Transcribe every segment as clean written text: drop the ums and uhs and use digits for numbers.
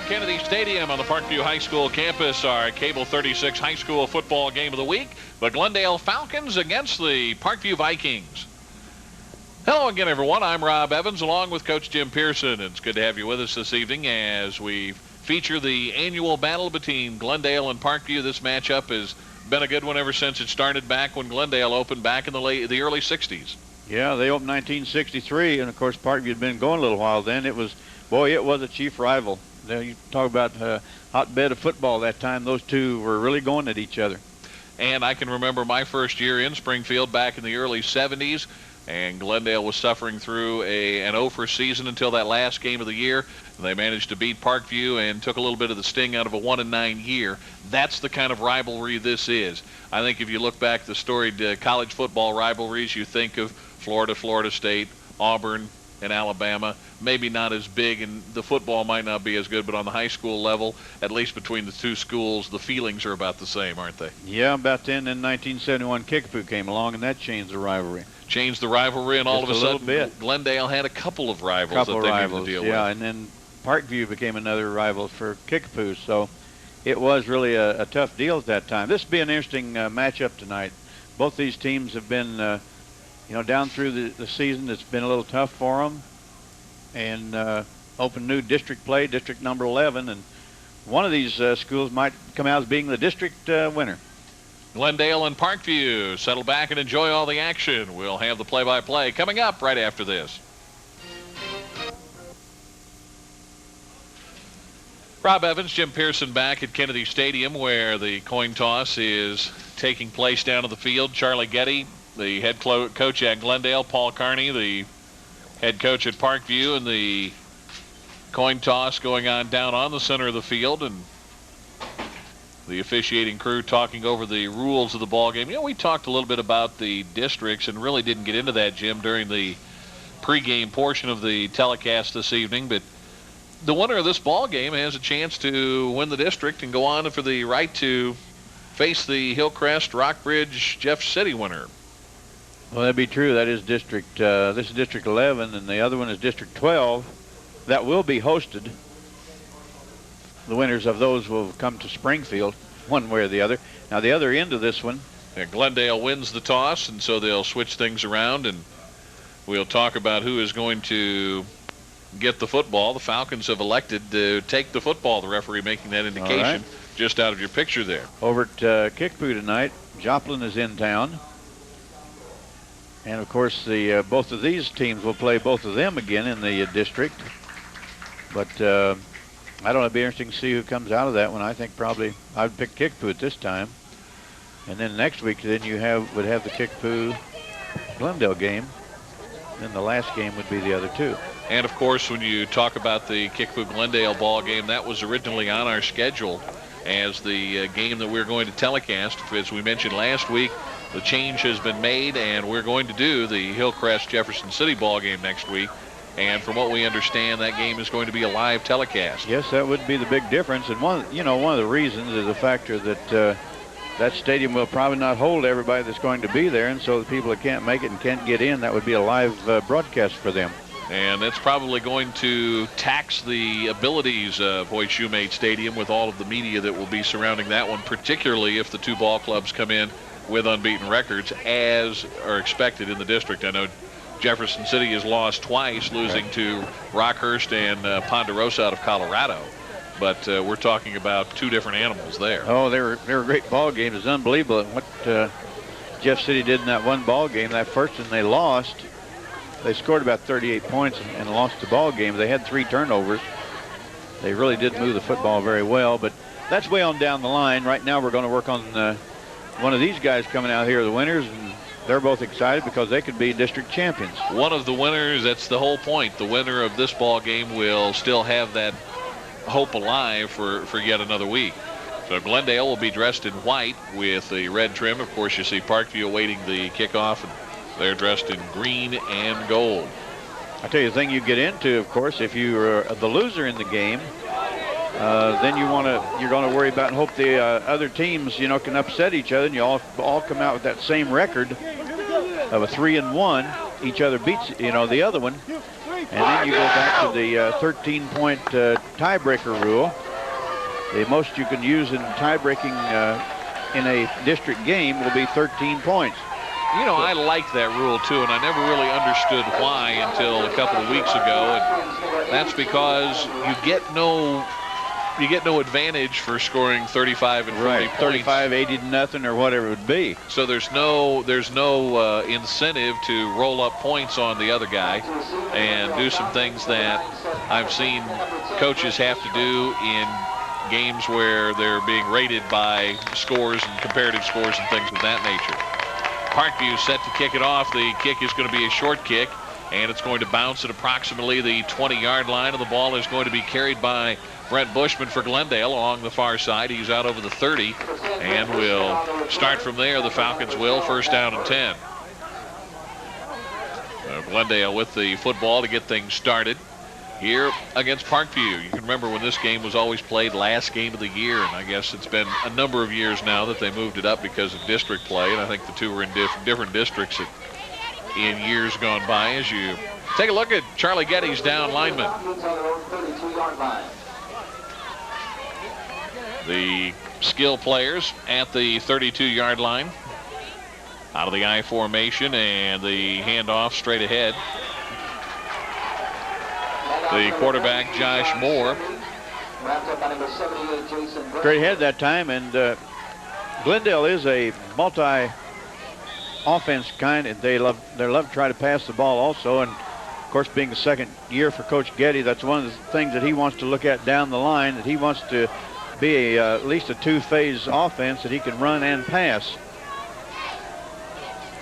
Kennedy Stadium on the Parkview High School campus, our Cable 36 high school football game of the week. The Glendale Falcons against the Parkview Vikings. Hello again, everyone. I'm Rob Evans along with Coach Jim Pearson. It's good to have you with us this evening as we feature the annual battle between Glendale and Parkview. This matchup has been a good one ever since it started back when Glendale opened back in the early 60s. Yeah, they opened 1963, and of course Parkview had been going a little while then. It was a chief rival. You talk about a hotbed of football that time. Those two were really going at each other. And I can remember my first year in Springfield back in the early 70s, and Glendale was suffering through an 0-for season until that last game of the year. They managed to beat Parkview and took a little bit of the sting out of a 1-9 year. That's the kind of rivalry this is. I think if you look back at the storied college football rivalries, you think of Florida, Florida State, Auburn, and Alabama. Maybe not as big, and the football might not be as good, but on the high school level, at least between the two schools, the feelings are about the same, aren't they? Yeah, about then in 1971, Kickapoo came along, and that changed the rivalry. Changed the rivalry, and all of a sudden, Glendale had a couple of rivals that they needed to deal with. Yeah, and then Parkview became another rival for Kickapoo, so it was really a tough deal at that time. This will be an interesting matchup tonight. Both these teams have been down through the season. It's been a little tough for them, and open new district play, district number 11, and one of these schools might come out as being the district winner. Glendale and Parkview, settle back and enjoy all the action. We'll have the play-by-play coming up right after this. Rob Evans, Jim Pearson back at Kennedy Stadium where the coin toss is taking place down on the field. Charlie Getty, the head coach at Glendale, Paul Carney, the head coach at Parkview, and the coin toss going on down on the center of the field, and the officiating crew talking over the rules of the ball game. We talked a little bit about the districts and really didn't get into that, Jim, during the pregame portion of the telecast this evening, but the winner of this ball game has a chance to win the district and go on for the right to face the Hillcrest, Rockbridge, Jeff City winner. Well, that'd be true. That is District, this is District 11, and the other one is District 12. That will be hosted. The winners of those will come to Springfield, one way or the other. Now, the other end of this one. Yeah, Glendale wins the toss, and so they'll switch things around, and we'll talk about who is going to get the football. The Falcons have elected to take the football, the referee making that indication just out of your picture there. Over at Kickapoo tonight, Joplin is in town. And, of course, both of these teams will play both of them again in the district. But I don't know. It'll be interesting to see who comes out of that one. I think probably I'd pick Kickapoo at this time. And then next week, then you would have the Kickapoo-Glendale game. Then the last game would be the other two. And, of course, when you talk about the Kickapoo-Glendale ball game, that was originally on our schedule as the game that we're going to telecast. As we mentioned last week, the change has been made, and we're going to do the Hillcrest-Jefferson City ball game next week. And from what we understand, that game is going to be a live telecast. Yes, that would be the big difference. And one of the reasons is the factor that that stadium will probably not hold everybody that's going to be there, and so the people that can't make it and can't get in, that would be a live broadcast for them. And that's probably going to tax the abilities of Hoyt Shoemate Stadium with all of the media that will be surrounding that one, particularly if the two ball clubs come in with unbeaten records, as are expected in the district. I know Jefferson City has lost twice, losing to Rockhurst and Ponderosa out of Colorado. But we're talking about two different animals there. Oh, they were great ball games. It's unbelievable what Jeff City did in that one ball game. That first one they lost. They scored about 38 points and lost the ball game. They had 3 turnovers. They really did move the football very well, but that's way on down the line. Right now we're going to work on one of these guys coming out here, the winners, and they're both excited because they could be district champions. One of the winners, that's the whole point. The winner of this ball game will still have that hope alive for yet another week. So Glendale will be dressed in white with the red trim. Of course, you see Parkview awaiting the kickoff, and they're dressed in green and gold. I tell you, the thing you get into, of course, if you're the loser in the game, then you're going to worry about and hope the other teams, can upset each other, and you all come out with that same record of a 3-1. each other beats, the other one. And then you go back to the 13-point tiebreaker rule. The most you can use in tie-breaking in a district game will be 13 points. I like that rule too, and I never really understood why until a couple of weeks ago. And that's because you get no advantage for scoring 35 and 40 points. 35, 80 to nothing, or whatever it would be. So there's no incentive to roll up points on the other guy and do some things that I've seen coaches have to do in games where they're being rated by scores and comparative scores and things of that nature. Parkview set to kick it off. The kick is going to be a short kick, and it's going to bounce at approximately the 20-yard line, and the ball is going to be carried by Brent Bushman for Glendale along the far side. He's out over the 30, and will start from there. The Falcons will. First down and 10. Glendale with the football to get things started here against Parkview. You can remember when this game was always played last game of the year, and I guess it's been a number of years now that they moved it up because of district play, and I think the two were in different districts in years gone by. As you take a look at Charlie Getty's down lineman. The skill players at the 32-yard line. Out of the I formation, and the handoff straight ahead. The quarterback, Josh Moore. Straight ahead that time, and Glendale is a multi-offense kind, and they love to try to pass the ball also. And of course, being the second year for Coach Getty, that's one of the things that he wants to look at down the line, that he wants to be at least a two-phase offense that he can run and pass.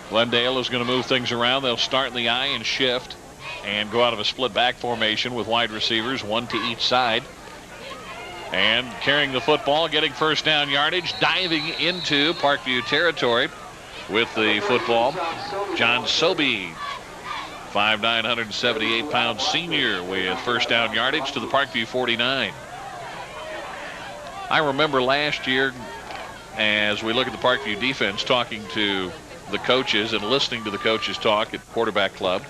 Glendale is going to move things around. They'll start in the I and shift and go out of a split back formation with wide receivers, one to each side. And carrying the football, getting first down yardage, diving into Parkview territory with the football, John Sobey, 5'9", 178-pound senior with first down yardage to the Parkview 49. I remember last year, as we look at the Parkview defense, talking to the coaches and listening to the coaches talk at quarterback club,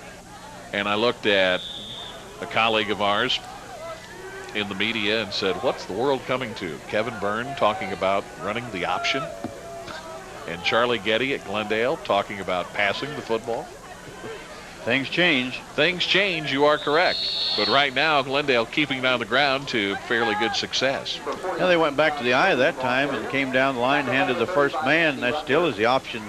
and I looked at a colleague of ours in the media and said, what's the world coming to? Kevin Byrne talking about running the option, and Charlie Getty at Glendale talking about passing the football. Things change. Things change, you are correct. But right now, Glendale keeping it on the ground to fairly good success. Now they went back to the I that time and came down the line, handed the first man. That still is the option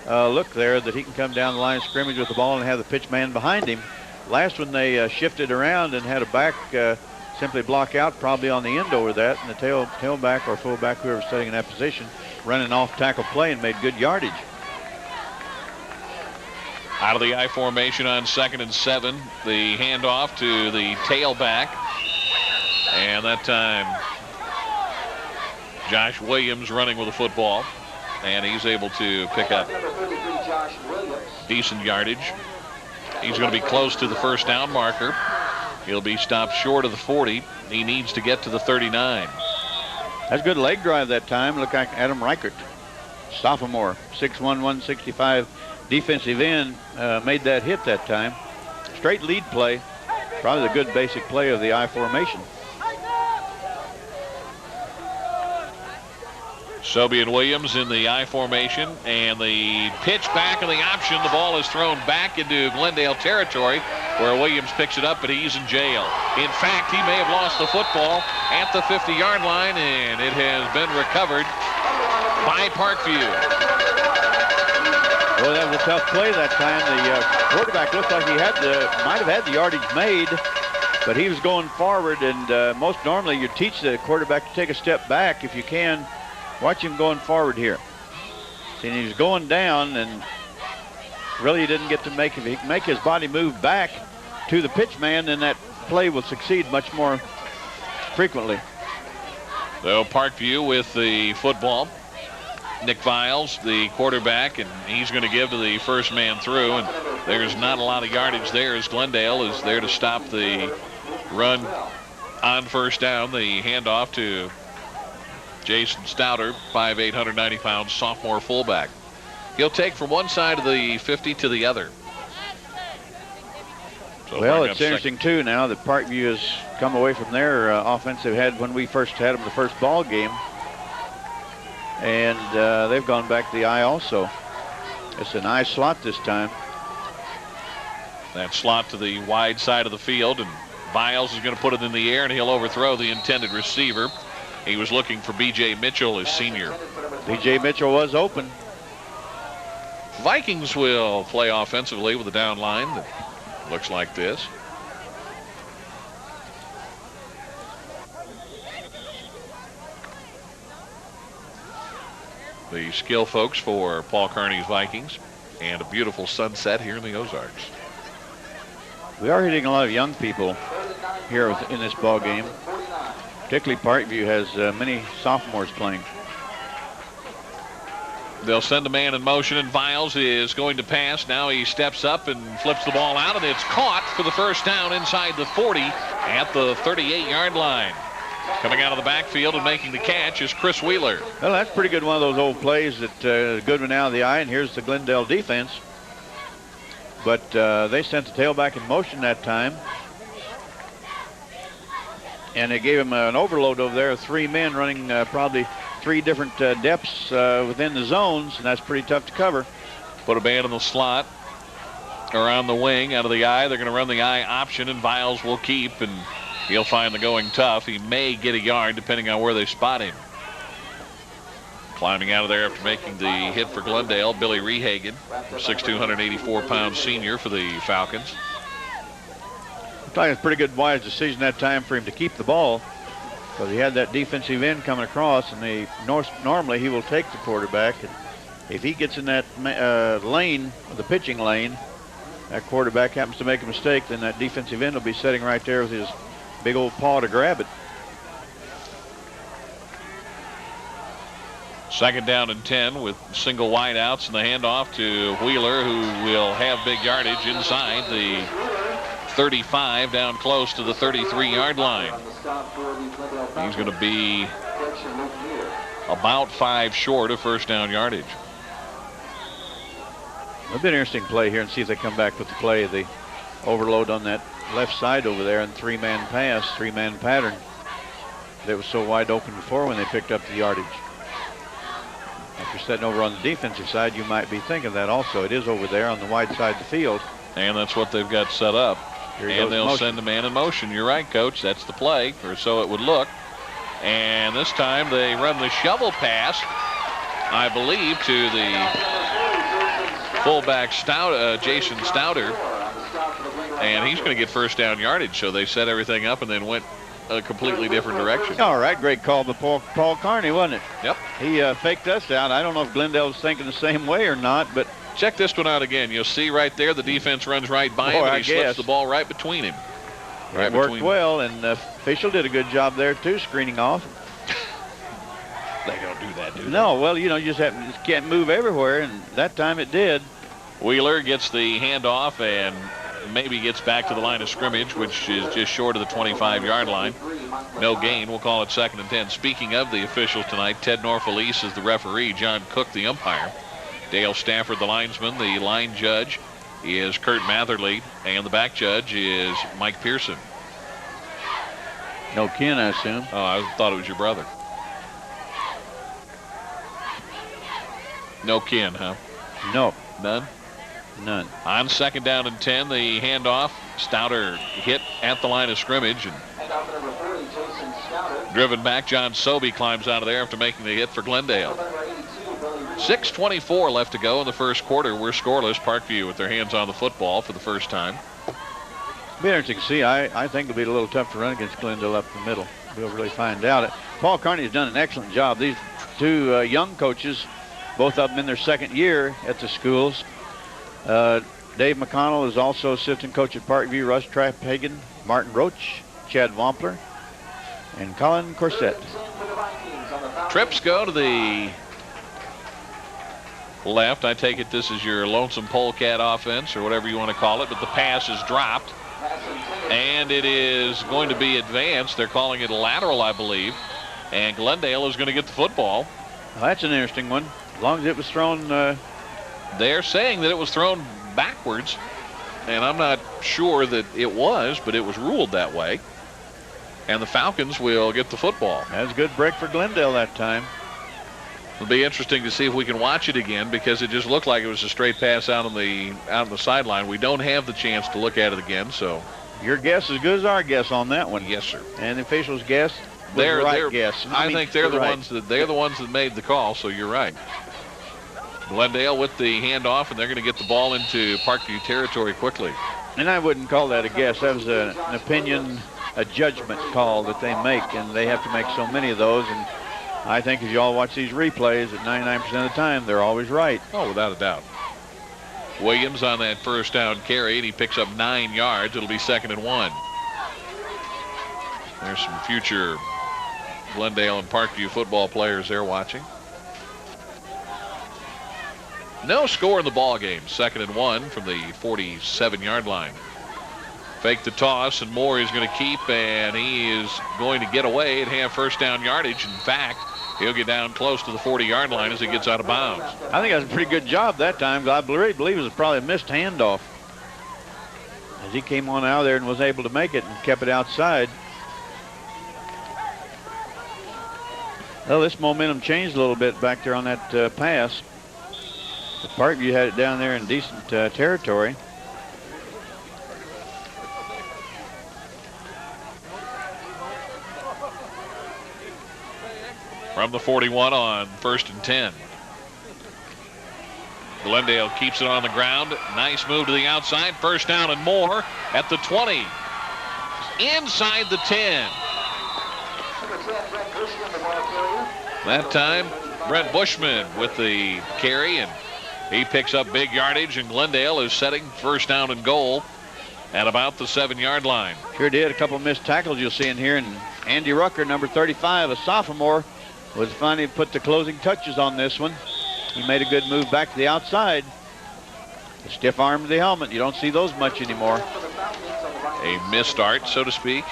look there, that he can come down the line of scrimmage with the ball and have the pitch man behind him. Last one they shifted around and had a back simply block out probably on the end over that, and the tailback or fullback, whoever's sitting in that position, running off tackle play and made good yardage. Out of the I formation on 2nd and 7, the handoff to the tailback, and that time Josh Williams running with the football, and he's able to pick up decent yardage. He's going to be close to the first down marker. He'll be stopped short of the 40. He needs to get to the 39. That's a good leg drive that time. Look like Adam Reichert, sophomore, 6'1", 165 defensive end, made that hit that time. Straight lead play. Probably the good basic play of the I formation. Sobey and Williams in the I formation, and the pitch back in the option. The ball is thrown back into Glendale territory, where Williams picks it up, but he's in jail. In fact, he may have lost the football at the 50-yard line, and it has been recovered by Parkview. Well, that was a tough play that time. The quarterback looked like he might have had the yardage made, but he was going forward, and most normally you teach the quarterback to take a step back if you can. Watch him going forward here. See, and he's going down, and really he didn't get to make his body move back to the pitch man, then that play will succeed much more frequently. So Parkview with the football. Nick Viles, the quarterback, and he's going to give to the first man through, and there's not a lot of yardage there as Glendale is there to stop the run on first down. The handoff to Jason Stouter, 5'8", 190-pound sophomore fullback. He'll take from one side of the 50 to the other. So well, it's interesting, too, now that Parkview has come away from their offense they've had when we first had them the first ball game. And they've gone back to the eye also. It's an eye slot this time. That slot to the wide side of the field, and Biles is going to put it in the air, and he'll overthrow the intended receiver. He was looking for B.J. Mitchell, his senior. B.J. Mitchell was open. Vikings will play offensively with a down line that looks like this. The skill folks for Paul Kearney's Vikings, and a beautiful sunset here in the Ozarks. We are hitting a lot of young people here in this ball game. Particularly Parkview has many sophomores playing. They'll send a man in motion, and Viles is going to pass. Now he steps up and flips the ball out, and it's caught for the first down inside the 40 at the 38-yard line. Coming out of the backfield and making the catch is Chris Wheeler. Well, that's pretty good. One of those old plays that good one out of the eye, and here's the Glendale defense. But they sent the tailback in motion that time. And they gave him an overload over there of 3 men running probably 3 different depths within the zones, and that's pretty tough to cover. Put a man in the slot around the wing, out of the eye. They're going to run the eye option, and Viles will keep, and he'll find the going tough. He may get a yard depending on where they spot him. Climbing out of there after making the hit for Glendale, Billy Rehagen, 6'2", 184-pound senior for the Falcons. I thought it was a pretty good wise decision that time for him to keep the ball, because he had that defensive end coming across, and normally he will take the quarterback. And if he gets in that lane, the pitching lane, that quarterback happens to make a mistake, then that defensive end will be sitting right there with his big old paw to grab it. Second down and 10 with single wideouts, and the handoff to Wheeler, who will have big yardage inside the 35 down close to the 33-yard line. He's going to be about 5 short of first down yardage. It'll be an interesting play here and see if they come back with the play of the overload on that left side over there and 3-man pass, 3-man pattern that was so wide open before when they picked up the yardage. If you're sitting over on the defensive side, you might be thinking that also. It is over there on the wide side of the field. And that's what they've got set up. And they'll send a man in motion. You're right, Coach. That's the play, or so it would look. And this time they run the shovel pass, I believe, to the fullback Jason Stouter. And he's going to get first down yardage. So they set everything up and then went a completely different direction. All right, great call by Paul Kearney, wasn't it? Yep. He faked us out. I don't know if Glendale was thinking the same way or not, but check this one out again. You'll see right there the defense runs right by him, and he slips the ball right between him. It worked well, and the official did a good job there too, screening off. They don't do that, do they? No, well, you know, you just can't move everywhere, and that time it did. Wheeler gets the handoff and maybe gets back to the line of scrimmage, which is just short of the 25-yard line. No gain. We'll call it 2nd and 10. Speaking of the officials tonight, Ted Norfelice is the referee, John Cook the umpire, Dale Stafford the linesman, the line judge is Kurt Matherly, and the back judge is Mike Pearson. No kin, I assume. Oh, I thought it was your brother. No kin, huh? No. None? None. On 2nd down and 10, the handoff. Stouter hit at the line of scrimmage, and driven back. John Sobey climbs out of there after making the hit for Glendale. 6:24 left to go in the first quarter. We're scoreless. Parkview with their hands on the football for the first time. It'll be interesting to see. I think it'll be a little tough to run against Glendale up the middle. We'll really find out. Paul Kearney has done an excellent job. These 2 young coaches, both of them in their 2nd year at the schools. Dave McConnell is also assistant coach at Parkview. Russ Trapphagen, Martin Roach, Chad Wampler, and Colin Corsett. Trips go to the left. I take it this is your lonesome polecat offense or whatever you want to call it, but the pass is dropped, and it is going to be advanced. They're calling it a lateral, I believe, and Glendale is going to get the football. Well, that's an interesting one. As long as it was thrown... They're saying that it was thrown backwards. and I'm not sure that it was, but it was ruled that way. And the Falcons will get the football. That's a good break for Glendale that time. It'll be interesting to see if we can watch it again, because it just looked like it was a straight pass out on the sideline. We don't have the chance to look at it again, so. Your guess is as good as our guess on that one. Yes, sir. And the officials' guess was the right guess. I think they're the ones that made the call, so you're right. Glendale with the handoff, and they're going to get the ball into Parkview territory quickly. And I wouldn't call that a guess. That was an opinion, a judgment call that they make, and they have to make so many of those. And I think if you all watch these replays, at 99% of the time, they're always right. Oh, without a doubt. Williams on that first down carry, and he picks up 9 yards. It'll be 2nd and 1. There's some future Glendale and Parkview football players there watching. No score in the ball game. 2nd and 1 from the 47-yard line. Fake the toss, and Moore is going to keep, and he is going to get away and have first down yardage. In fact, he'll get down close to the 40-yard line as he gets out of bounds. I think that's a pretty good job that time. I believe it was probably a missed handoff, as he came on out there and was able to make it and kept it outside. Well, this momentum changed a little bit back there on that pass. The Parkview had it down there in decent territory. From the 41 on 1st and 10. Glendale keeps it on the ground. Nice move to the outside. First down and more at the 20. Inside the 10. That time, Brent Bushman with the carry, and he picks up big yardage, and Glendale is setting first down and goal at about the 7-yard line. Sure did. A couple of missed tackles you'll see in here, and Andy Rucker, number 35, a sophomore, was finally put the closing touches on this one. He made a good move back to the outside. The stiff arm to the helmet. You don't see those much anymore. A missed start, so to speak.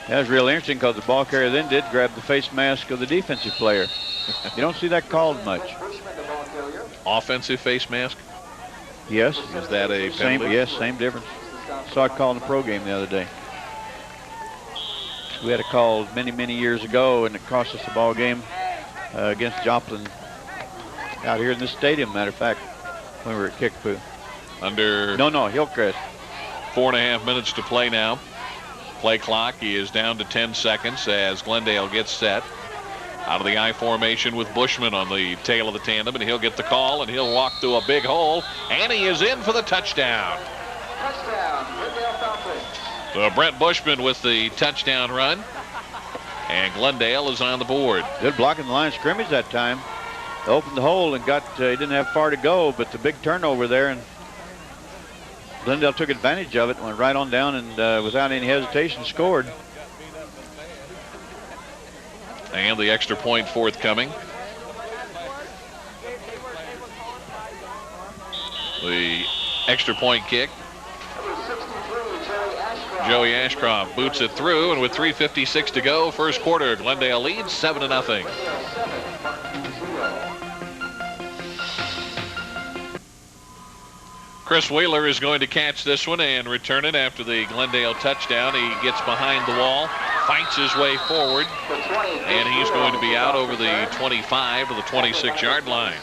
That was real interesting because the ball carrier then did grab the face mask of the defensive player. You don't see that called much. Offensive face mask? Yes. Is that a penalty? Yes, same difference. Saw it called in the pro game the other day. We had a call many, many years ago, and it cost us the ball game against Joplin out here in this stadium, matter of fact, when we were at Kickapoo. No, Hillcrest. 4.5 minutes to play now. Play clock is down to 10 seconds as Glendale gets set. Out of the I formation with Bushman on the tail of the tandem, and he'll get the call, and he'll walk through a big hole, and he is in for the touchdown. So Brent Bushman with the touchdown run, and Glendale is on the board. Good blocking the line of scrimmage that time. Opened the hole and he didn't have far to go, but the big turnover there, and Glendale took advantage of it, went right on down, and without any hesitation scored. And the extra point forthcoming. The extra point kick. Joey Ashcroft boots it through, and with 3:56 to go, first quarter, Glendale leads 7-0. Chris Wheeler is going to catch this one and return it after the Glendale touchdown. He gets behind the wall, fights his way forward, and he's going to be out over the 25 to the 26-yard line.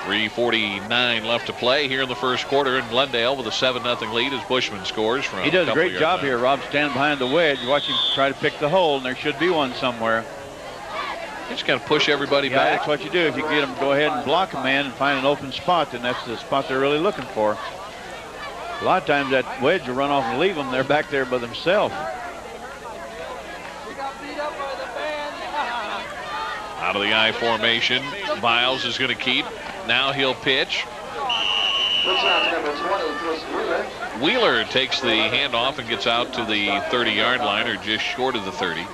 3:49 left to play here in the first quarter, and Glendale with a 7-0 lead as Bushman scores from. He does a great job here, Rob, standing behind the wedge. Watch him try to pick the hole, and there should be one somewhere. You just got to push everybody back. That's what you do. If you get them to go ahead and block a man and find an open spot, then that's the spot they're really looking for. A lot of times that wedge will run off and leave them. They're back there by themselves. Out of the I formation, Viles is going to keep. Now he'll pitch. Wheeler takes the handoff and gets out to the 30-yard line, or just short of the 30.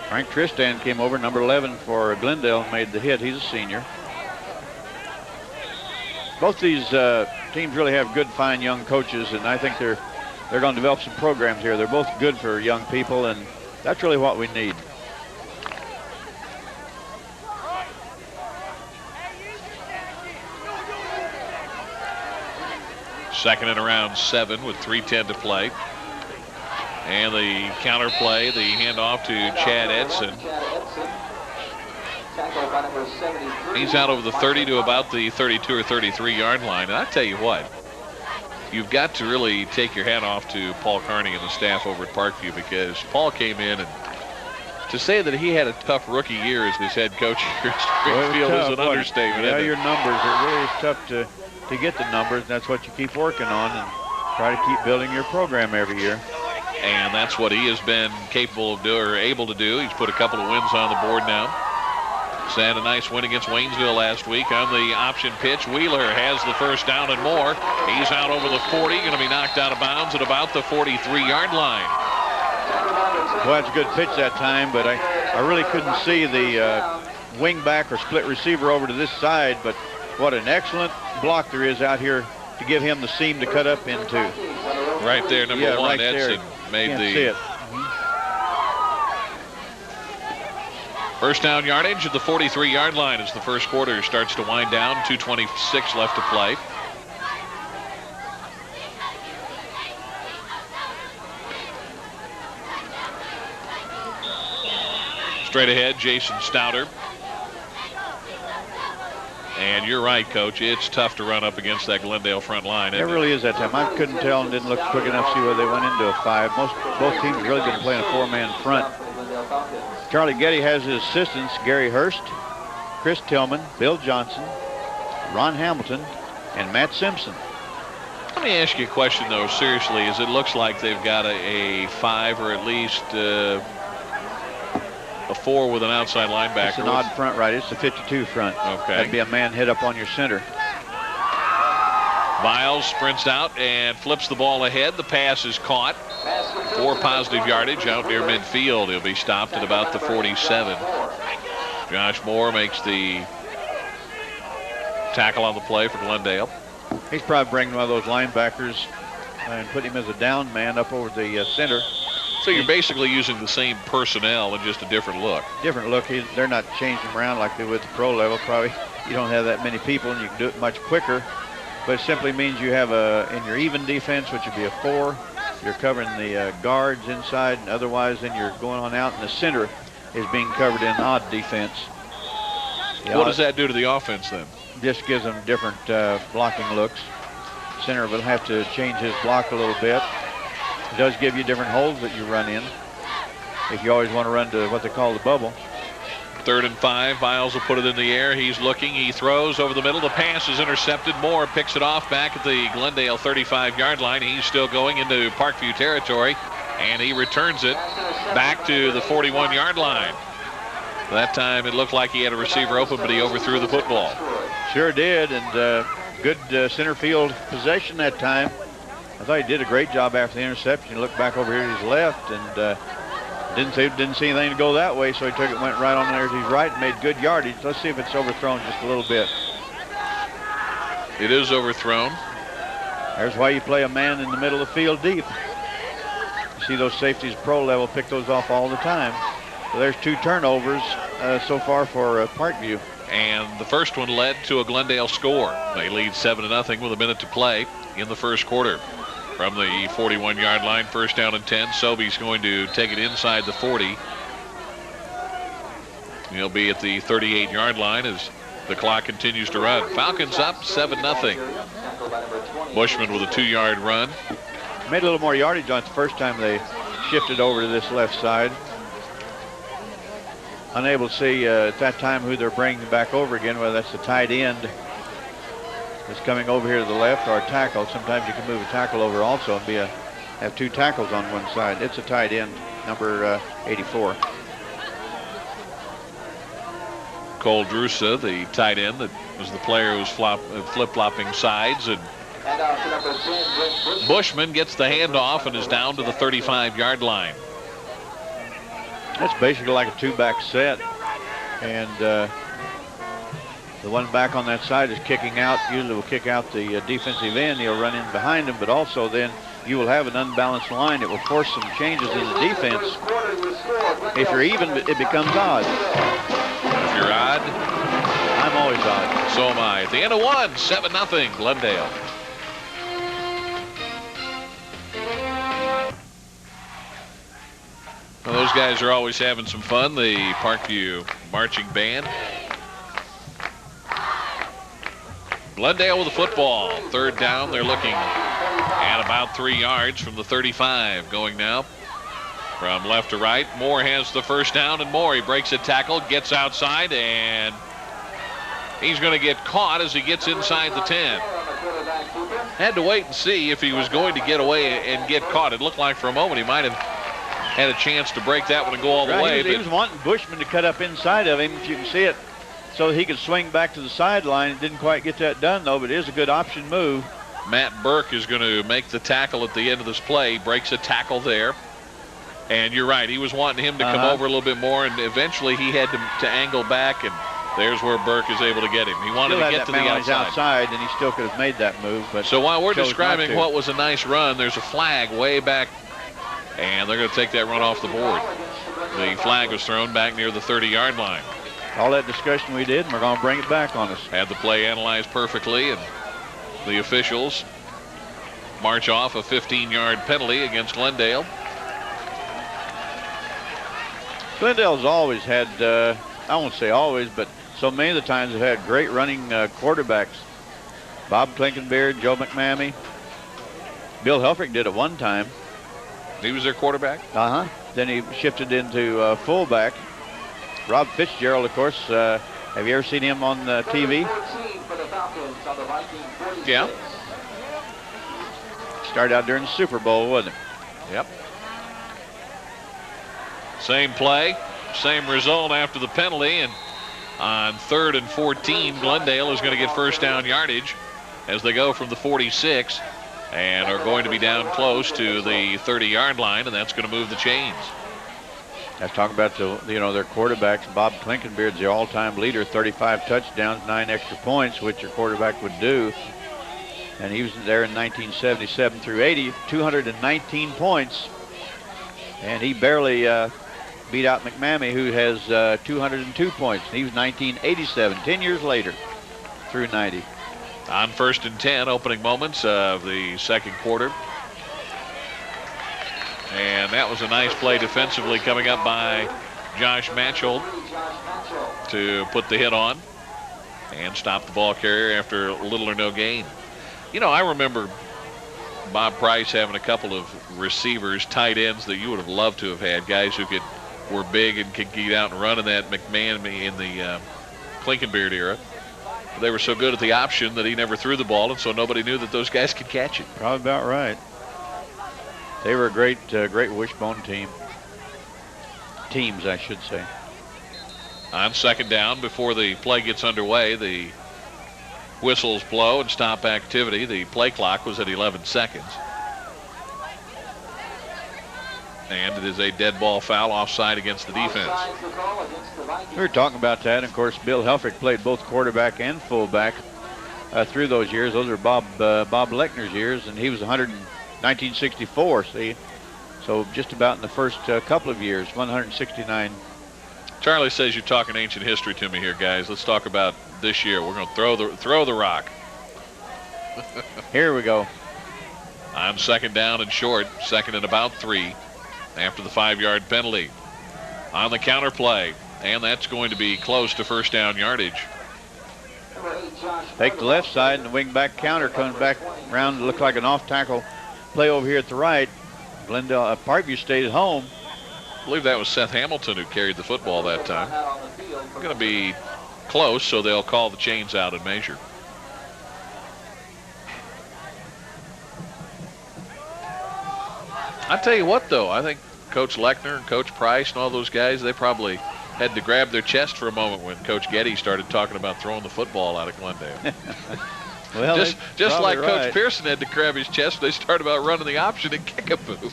Frank Tristan came over, number 11 for Glendale, made the hit. He's a senior. Both these teams really have good, fine young coaches, and I think they're going to develop some programs here. They're both good for young people, and that's really what we need. Second and around 7 with 3:10 to play. And the counter play, the handoff to Chad Edson. He's out over the 30 to about the 32 or 33 yard line. And I tell you what, you've got to really take your hat off to Paul Carney and the staff over at Parkview, because Paul came in, and to say that he had a tough rookie year as his head coach here at Springfield is an understatement. Yeah, your numbers, it really is tough to get the numbers. That's what you keep working on and try to keep building your program every year. And that's what he has been capable of doing, or able to do. He's put a couple of wins on the board now. He's had a nice win against Waynesville last week on the option pitch. Wheeler has the first down and more. He's out over the 40, going to be knocked out of bounds at about the 43-yard line. Well, that's a good pitch that time, but I really couldn't see the wing back or split receiver over to this side, but what an excellent block there is out here to give him the seam to cut up into. Right there, number one, right Edson made Can't the see it. first down yardage at the 43-yard line as the first quarter starts to wind down. 2:26 left to play. Straight ahead, Jason Stouter. And you're right, Coach. It's tough to run up against that Glendale front line. It really is that time. I couldn't tell and didn't look quick enough to see where they went into a 5. Both teams have really been playing a 4-man front. Charlie Getty has his assistants, Gary Hurst, Chris Tillman, Bill Johnson, Ron Hamilton, and Matt Simpson. Let me ask you a question, though, seriously, as it looks like they've got a 5 or at least a 4 with an outside linebacker. It's an odd front, right? It's a 52 front. Okay. That'd be a man hit up on your center. Viles sprints out and flips the ball ahead. The pass is caught for positive yardage out near midfield. He'll be stopped at about the 47. Josh Moore makes the tackle on the play for Glendale. He's probably bringing one of those linebackers and put him as a down man up over the center. So you're basically using the same personnel and just a different look. Different look. They're not changing them around like they would at the pro level. Probably you don't have that many people and you can do it much quicker. But it simply means you have in your even defense, which would be a 4, you're covering the guards inside, and otherwise then you're going on out, and the center is being covered in odd defense. What does that do to the offense then? Just gives them different blocking looks. Center will have to change his block a little bit. It does give you different holes that you run in if you always want to run to what they call the bubble. 3rd and 5. Viles will put it in the air. He's looking. He throws over the middle. The pass is intercepted. Moore picks it off back at the Glendale 35-yard line. He's still going into Parkview territory, and he returns it back to the 41-yard line. That time it looked like he had a receiver open, but he overthrew the football. Sure did, and good center field possession that time. I thought he did a great job after the interception. He looked back over here to his left and didn't see anything to go that way, so he took it, went right on there to his right, and made good yardage. Let's see if it's overthrown just a little bit. It is overthrown. There's why you play a man in the middle of the field deep. You see those safeties pro level pick those off all the time. So there's 2 turnovers so far for Parkview. And the first one led to a Glendale score. They lead 7-0 with a minute to play in the first quarter. From the 41-yard line, first down and 10. Sobey's going to take it inside the 40. He'll be at the 38-yard line as the clock continues to run. Falcons up 7-0. Bushman with a 2-yard run. Made a little more yardage on it the first time they shifted over to this left side. Unable to see at that time who they're bringing back over again, whether that's the tight end that's coming over here to the left or a tackle. Sometimes you can move a tackle over also and have 2 tackles on one side. It's a tight end, number 84. Cole Drusa, the tight end that was the player who was flip-flopping sides. And Bushman gets the handoff and is down to the 35-yard line. That's basically like a 2-back set. And the one back on that side is kicking out. Usually will kick out the defensive end. He'll run in behind him, but also then you will have an unbalanced line. It will force some changes in the defense. If you're even, it becomes odd. If you're odd, I'm always odd. So am I. At the end of 1, 7-0 Glendale. Well, those guys are always having some fun, the Parkview marching band. Glendale with the football. Third down. They're looking at about 3 yards from the 35. Going now from left to right. Moore has the first down, and Moore, he breaks a tackle, gets outside, and he's going to get caught as he gets inside the 10. Had to wait and see if he was going to get away and get caught. It looked like for a moment he might have had a chance to break that one and go all the way. He was wanting Bushman to cut up inside of him, if you can see it, so that he could swing back to the sideline. Didn't quite get that done, though, but it is a good option move. Matt Burke is going to make the tackle at the end of this play. Breaks a tackle there. And you're right, he was wanting him to come over a little bit more, and eventually he had to angle back, and there's where Burke is able to get him. He wanted to get to the outside. And he still could have made that move. But so while we're describing what was a nice run, there's a flag way back, and they're going to take that run off the board. The flag was thrown back near the 30-yard line. All that discussion we did, and we're going to bring it back on us. Had the play analyzed perfectly, and the officials march off a 15-yard penalty against Glendale. Glendale's always had, I won't say always, but so many of the times they've had great running quarterbacks. Bob Klinkenbeard, Joe McMamie. Bill Helfrich did it one time. He was their quarterback? Then he shifted into fullback. Rob Fitzgerald, of course, have you ever seen him on TV? Yeah. Started out during the Super Bowl, wasn't he? Yep. Same play, same result after the penalty, and on 3rd and 14, Glendale is going to get first down yardage as they go from the 46 and are going to be down close to the 30-yard line, and that's going to move the chains. I was talking about their quarterbacks. Bob Klinkenbeard's the all-time leader, 35 touchdowns, 9 extra points, which your quarterback would do. And he was there in 1977 through 80, 219 points, and he barely beat out McMamie, who has 202 points. He was 1987, 10 years later, through 90. On 1st and 10, opening moments of the second quarter. And that was a nice play defensively coming up by Josh Matchell to put the hit on and stop the ball carrier after little or no gain. You know, I remember Bob Price having a couple of receivers, tight ends that you would have loved to have had, guys who were big and could get out and run in that McMahon in the Klinkenbeard era. They were so good at the option that he never threw the ball, and so nobody knew that those guys could catch it. Probably about right. They were a great wishbone team. Teams, I should say. On 2nd down, before the play gets underway, the whistles blow and stop activity. The play clock was at 11 seconds. And it is a dead ball foul offside against the defense. We were talking about that. Of course, Bill Helfrich played both quarterback and fullback through those years. Those are Bob Lechner's years, and he was 1964, see? So just about in the first couple of years, 169. Charlie says you're talking ancient history to me here, guys. Let's talk about this year. We're going to throw the rock. Here we go. On 2nd down and short, 2nd and about 3 after the 5-yard penalty. On the counter play, and that's going to be close to first down yardage. Take the left side, and the wing back counter comes back around to look like an off-tackle play over here at the right. Glendale, Parkview stayed at home. I believe that was Seth Hamilton who carried the football that time. Going to be close, so they'll call the chains out and measure. I tell you what, though, I think Coach Lechner and Coach Price and all those guys, they probably had to grab their chest for a moment when Coach Getty started talking about throwing the football out of Glendale. Well, just like Coach Pearson had to grab his chest when they started about running the option and kick a move.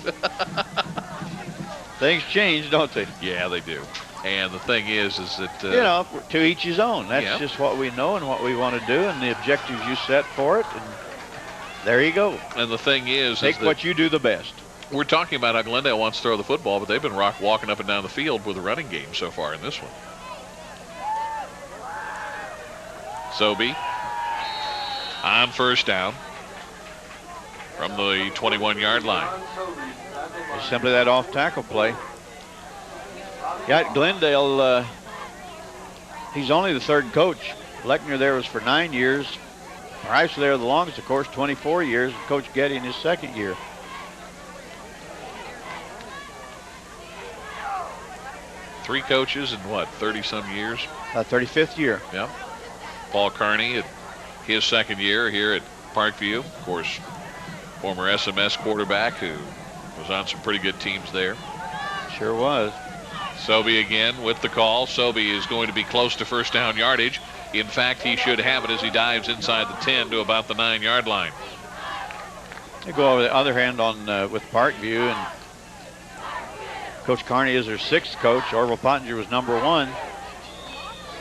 Things change, don't they? Yeah, they do. And the thing is that to each his own. That's just what we know and what we want to do, and the objectives you set for it. And there you go. And the thing is, take what you do the best. We're talking about how Glendale wants to throw the football, but they've been walking up and down the field with a running game so far in this one. Sobey on 1st down from the 21-yard line. It's simply that off-tackle play. Yeah, at Glendale, he's only the third coach. Lechner there was for 9 years. Rice there the longest, of course, 24 years. Coach Getty in his second year. Three coaches in what, 30-some years? 35th year. Yeah. Paul Carney at his second year here at Parkview. Of course, former SMS quarterback who was on some pretty good teams there. Sure was. Sobey again with the call. Sobey is going to be close to first down yardage. In fact, he should have it as he dives inside the 10 to about the 9-yard line. They go over the other hand on with Parkview, and Coach Carney is their sixth coach. Orville Pottinger was number 1.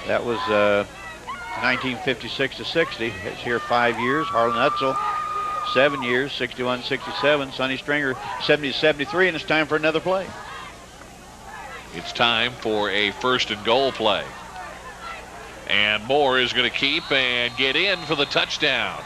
That was 1956 to 60. It's here 5 years. Harlan Hutzel, 7 years, 61 67. Sonny Stringer, 70 73, and it's time for another play. It's time for a first and goal play. And Moore is going to keep and get in for the touchdown.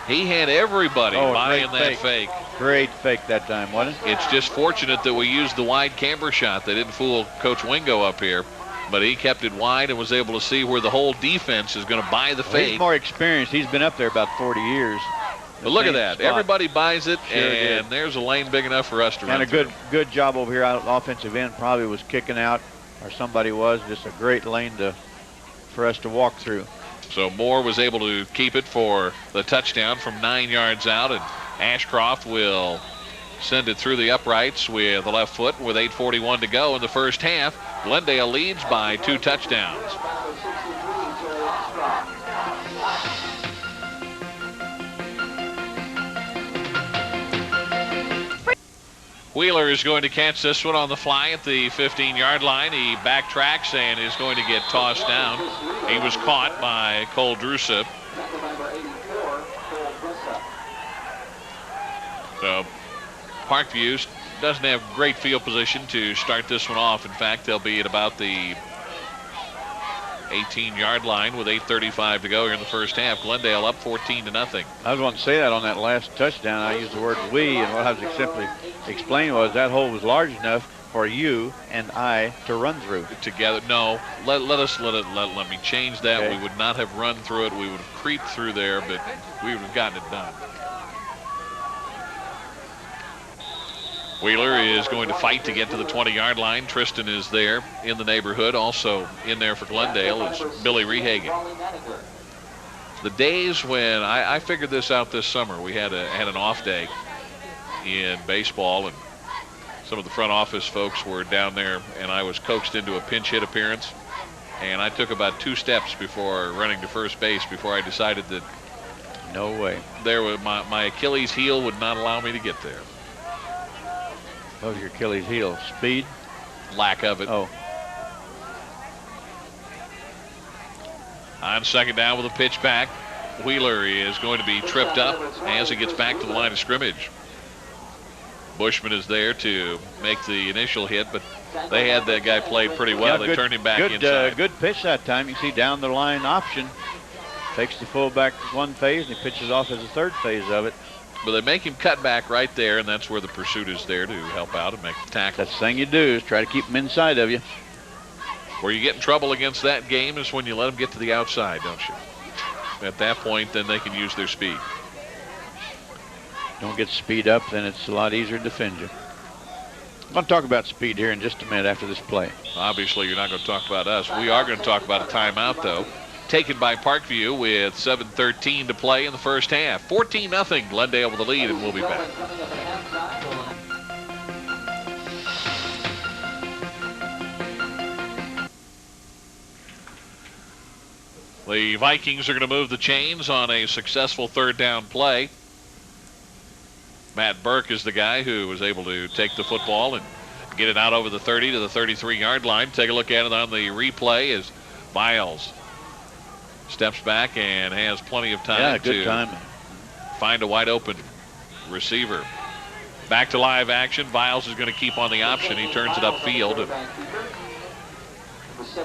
He had everybody buying that fake. Great fake that time, wasn't it? It's just fortunate that we used the wide camber shot. They didn't fool Coach Wingo up here. But he kept it wide and was able to see where the whole defense is going to buy the fake. He's more experienced. He's been up there about 40 years. But look at that. Spot. Everybody buys it, Sure and there's a lane big enough for us to run through. And a good job over here out offensive end. Probably was kicking out, or somebody was. Just a great lane for us to walk through. So Moore was able to keep it for the touchdown from 9 yards out, and Ashcroft will send it through the uprights with the left foot with 8:41 to go in the first half. Glendale leads by 2 touchdowns. Wheeler is going to catch this one on the fly at the 15-yard line. He backtracks and is going to get tossed down. He was caught by Cole Drusa. So Parkview doesn't have great field position to start this one off. In fact, they'll be at about the 18-yard line with 8:35 to go here in the first half. Glendale up 14 to nothing. I was wanting to say that on that last touchdown. I used the word we, and what I was simply explaining was that hole was large enough for you and I to run through. Together, no. Let me change that. Okay. We would not have run through it. We would have creeped through there, but we would have gotten it done. Wheeler is going to fight to get to the 20-yard line. Tristan is there in the neighborhood. Also in there for Glendale is Billy Rehagen. The days when I figured this out this summer, we had an off day in baseball, and some of the front office folks were down there, and I was coaxed into a pinch hit appearance, and I took about 2 steps before running to first base before I decided that no way. There was my Achilles heel would not allow me to get there. What was your Achilles heel? Speed? Lack of it. Oh. On second down with a pitch back, Wheeler is going to be tripped up as he gets back to the line of scrimmage. Bushman is there to make the initial hit, but they had that guy played pretty well. They turned him back inside. Good pitch that time. You see down the line option. Takes the fullback one phase and he pitches off as a third phase of it. But they make him cut back right there, and that's where the pursuit is there to help out and make the tackle. That's the thing you do is try to keep them inside of you. Where you get in trouble against that game is when you let them get to the outside, don't you? At that point, then they can use their speed. Don't get speed up, then it's a lot easier to defend you. I'm going to talk about speed here in just a minute after this play. Obviously, you're not going to talk about us. We are going to talk about a timeout, though, taken by Parkview with 7:13 to play in the first half. 14-0, Glendale with the lead, and we'll be back. The Vikings are going to move the chains on a successful third down play. Matt Burke is the guy who was able to take the football and get it out over the 30 to the 33-yard line. Take a look at it on the replay as Biles steps back and has plenty of time to find a wide open receiver. Back to live action. Biles is going to keep on the option. He turns it upfield and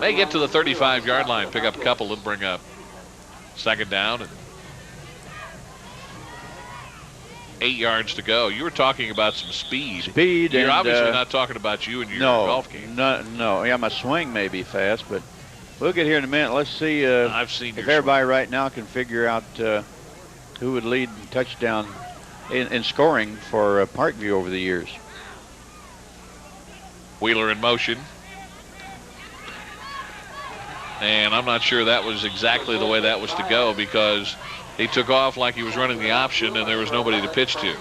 may get to the 35-yard line, pick up a couple and bring up second down. And 8 yards to go. You were talking about some speed. You're and, obviously not talking about you and your golf game. No. Yeah, my swing may be fast, but we'll get here in a minute. Let's see I've seen if everybody right now can figure out who would lead in touchdown in scoring for Parkview over the years. Wheeler in motion. And I'm not sure that was exactly the way that was to go, because he took off like he was running the option and there was nobody to pitch to.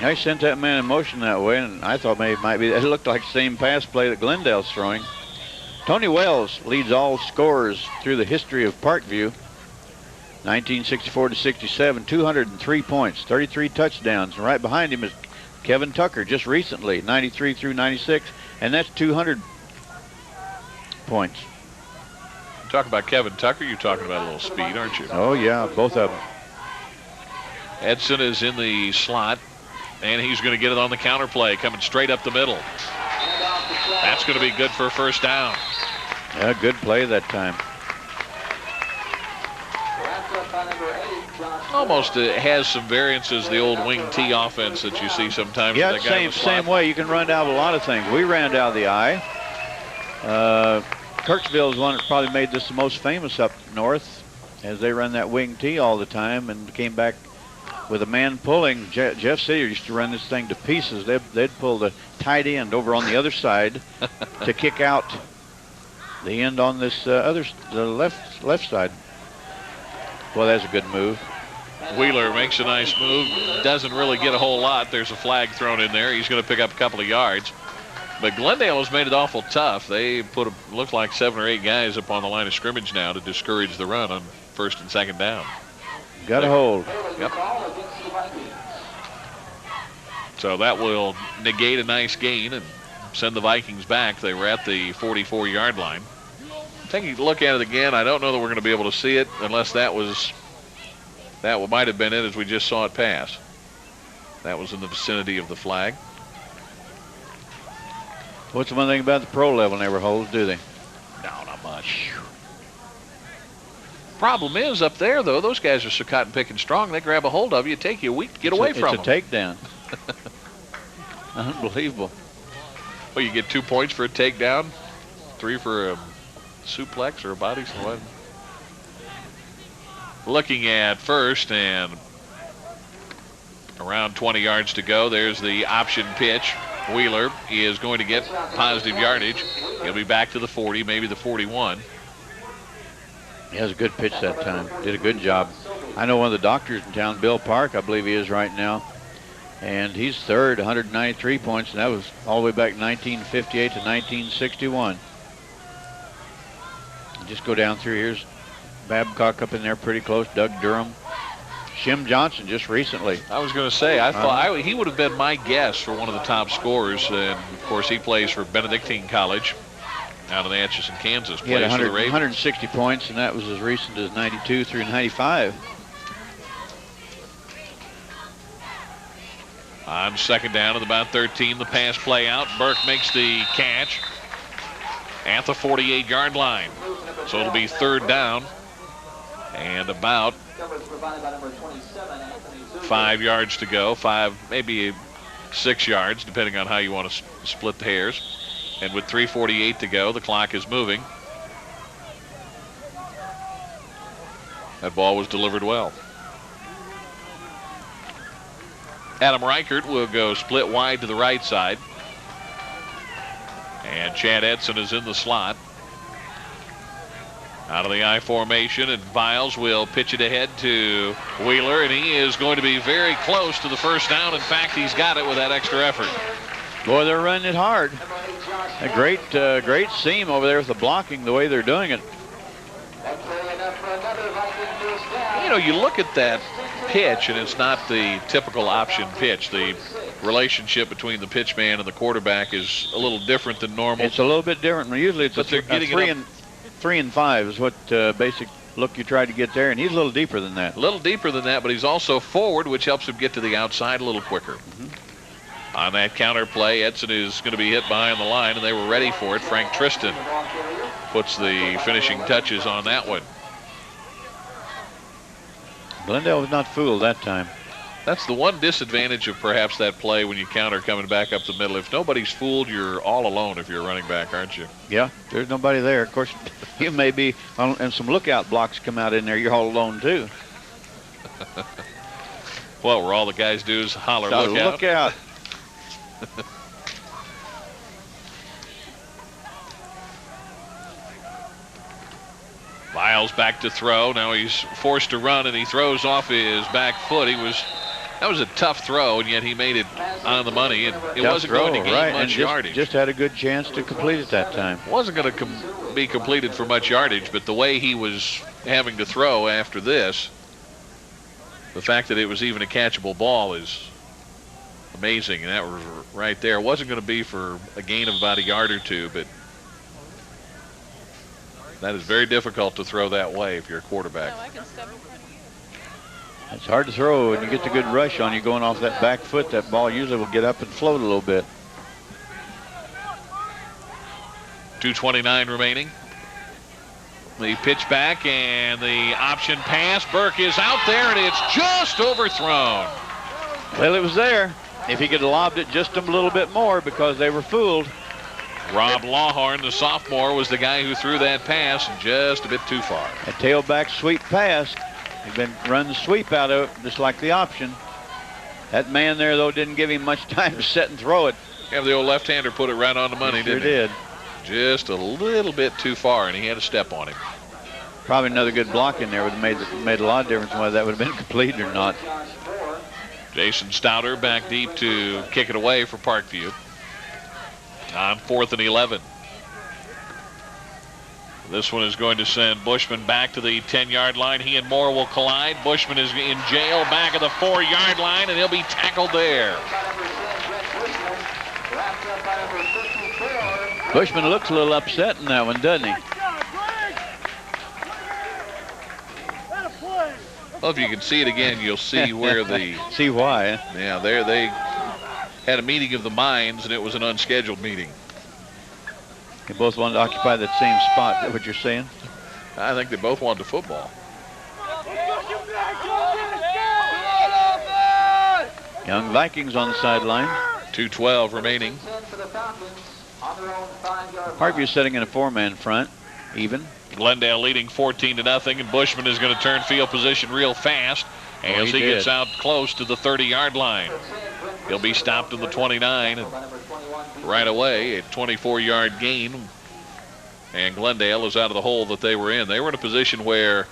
I sent that man in motion that way, and I thought maybe it might be. It looked like the same pass play that Glendale's throwing. Tony Wells leads all scorers through the history of Parkview. 1964 to 67, 203 points, 33 touchdowns. And right behind him is Kevin Tucker, just recently, 93 through 96, and that's 200 points. You talk about Kevin Tucker, you're talking about a little speed, aren't you? Oh, yeah, both of them. Edson is in the slot, and he's going to get it on the counter play, coming straight up the middle. That's going to be good for a first down. Yeah, good play that time. Almost has some variances, the old wing T offense that you see sometimes. Yeah, that guy same way. You can run out a lot of things. We ran out of the eye. Kirksville is one that probably made this the most famous up north, as they run that wing T all the time and came back with a man pulling. Jeff City used to run this thing to pieces. They'd pull the tight end over on the other side to kick out the end on this the left side. Well, that's a good move. Wheeler makes a nice move. Doesn't really get a whole lot. There's a flag thrown in there. He's going to pick up a couple of yards. But Glendale has made it awful tough. They look like 7 or 8 guys up on the line of scrimmage now to discourage the run on first and second down. Got a hold. Yep. So that will negate a nice gain and send the Vikings back. They were at the 44-yard line. Taking a look at it again, I don't know that we're going to be able to see it unless that might have been it as we just saw it pass. That was in the vicinity of the flag. What's the one thing about the pro level? Never holds, do they? No, not much. Problem is, up there, though, those guys are so cotton picking strong, they grab a hold of you, it take you a week to get away from them. It's a takedown. Unbelievable. Well, you get 2 points for a takedown, 3 for a suplex or a body slam. Looking at first, and around 20 yards to go. There's the option pitch. Wheeler is going to get positive yardage. He'll be back to the 40, maybe the 41. He has a good pitch that time. Did a good job. I know one of the doctors in town, Bill Park, I believe he is right now. And he's third, 193 points, and that was all the way back 1958 to 1961. Just go down through. Here's Babcock up in there pretty close. Doug Durham. Shim Johnson just recently. I was going to say, I thought he would have been my guess for one of the top scorers. And, of course, he plays for Benedictine College out in Atchison, Kansas. He had 160 points, and that was as recent as 92 through 95. On second down at about 13, the pass play out. Burke makes the catch at the 48-yard line. So it'll be third down and about 5 yards to go. 5, maybe 6 yards, depending on how you want to split the hairs. And with 3:48 to go, the clock is moving. That ball was delivered well. Adam Reichert will go split wide to the right side. And Chad Edson is in the slot. Out of the I formation, and Viles will pitch it ahead to Wheeler, and he is going to be very close to the first down. In fact, he's got it with that extra effort. Boy, they're running it hard. A great seam over there with the blocking, the way they're doing it. You know, you look at that pitch, and it's not the typical option pitch. The relationship between the pitchman and the quarterback is a little different than normal. It's a little bit different. Usually it's a 3 and 5 is what basic look you try to get there, and he's a little deeper than that. A little deeper than that, but he's also forward, which helps him get to the outside a little quicker. On that counter play, Edson is going to be hit behind the line, and they were ready for it. Frank Tristan puts the finishing touches on that one. Glendale was not fooled that time. That's the one disadvantage of perhaps that play when you counter coming back up the middle. If nobody's fooled, you're all alone if you're running back, aren't you? Yeah, there's nobody there. Of course, you may be, and some lookout blocks come out in there, you're all alone too. Well, where all the guys do is holler, So look out. Look out. Miles back to throw. Now he's forced to run, and he throws off his back foot. That was a tough throw, and yet he made it on the money. And it wasn't going to gain much yardage. Just had a good chance to complete it that time. Wasn't going to be completed for much yardage, but the way he was having to throw after this, the fact that it was even a catchable ball is amazing, and that was right there. It wasn't going to be for a gain of about a yard or two, but that is very difficult to throw that way if you're a quarterback. No, I can step in front of you. It's hard to throw when you get the good rush on you going off that back foot. That ball usually will get up and float a little bit. 2:29 remaining. The pitch back and the option pass. Burke is out there, and it's just overthrown. Well, it was there. If he could have lobbed it just a little bit more, because they were fooled. Rob Lawhorn, the sophomore, was the guy who threw that pass just a bit too far. A tailback sweep pass. He'd been running sweep out of it, just like the option. That man there, though, didn't give him much time to set and throw it. Yeah, the old left-hander put it right on the money, Sure didn't he? did. Just a little bit too far, and he had a step on him. Probably another good block in there would have made a lot of difference whether that would have been completed or not. Jason Stouter back deep to kick it away for Parkview. On 4th and 11. This one is going to send Bushman back to the 10-yard line. He and Moore will collide. Bushman is in jail back at the 4-yard line, and he'll be tackled there. Bushman looks a little upset in that one, doesn't he? Well, if you can see it again, you'll see where the... See why. Yeah, there they had a meeting of the minds, and it was an unscheduled meeting. They both wanted to occupy that same spot. Is that what you're saying? I think they both wanted football. Young Vikings on the sideline. 2:12 remaining. Parkview setting in a 4-man front, even. Glendale leading 14-0, and Bushman is going to turn field position real fast as he gets out close to the 30-yard line. He'll be stopped in the 29, and right away a 24-yard gain, and Glendale is out of the hole that they were in. They were in a position where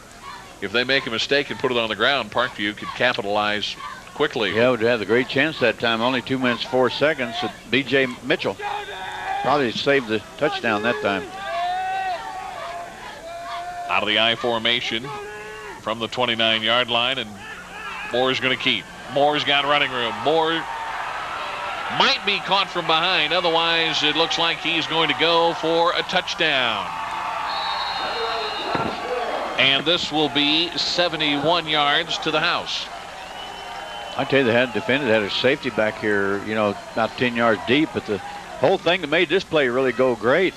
if they make a mistake and put it on the ground, Parkview could capitalize quickly. Yeah, would have a great chance that time. Only 2 minutes 4 seconds. B.J. Mitchell probably saved the touchdown that time. Out of the I formation from the 29-yard line, and Moore's going to keep. Moore's got running room. Moore might be caught from behind. Otherwise, it looks like he's going to go for a touchdown. And this will be 71 yards to the house. I tell you, they had defended, had a safety back here, you know, about 10 yards deep. But the whole thing that made this play really go great,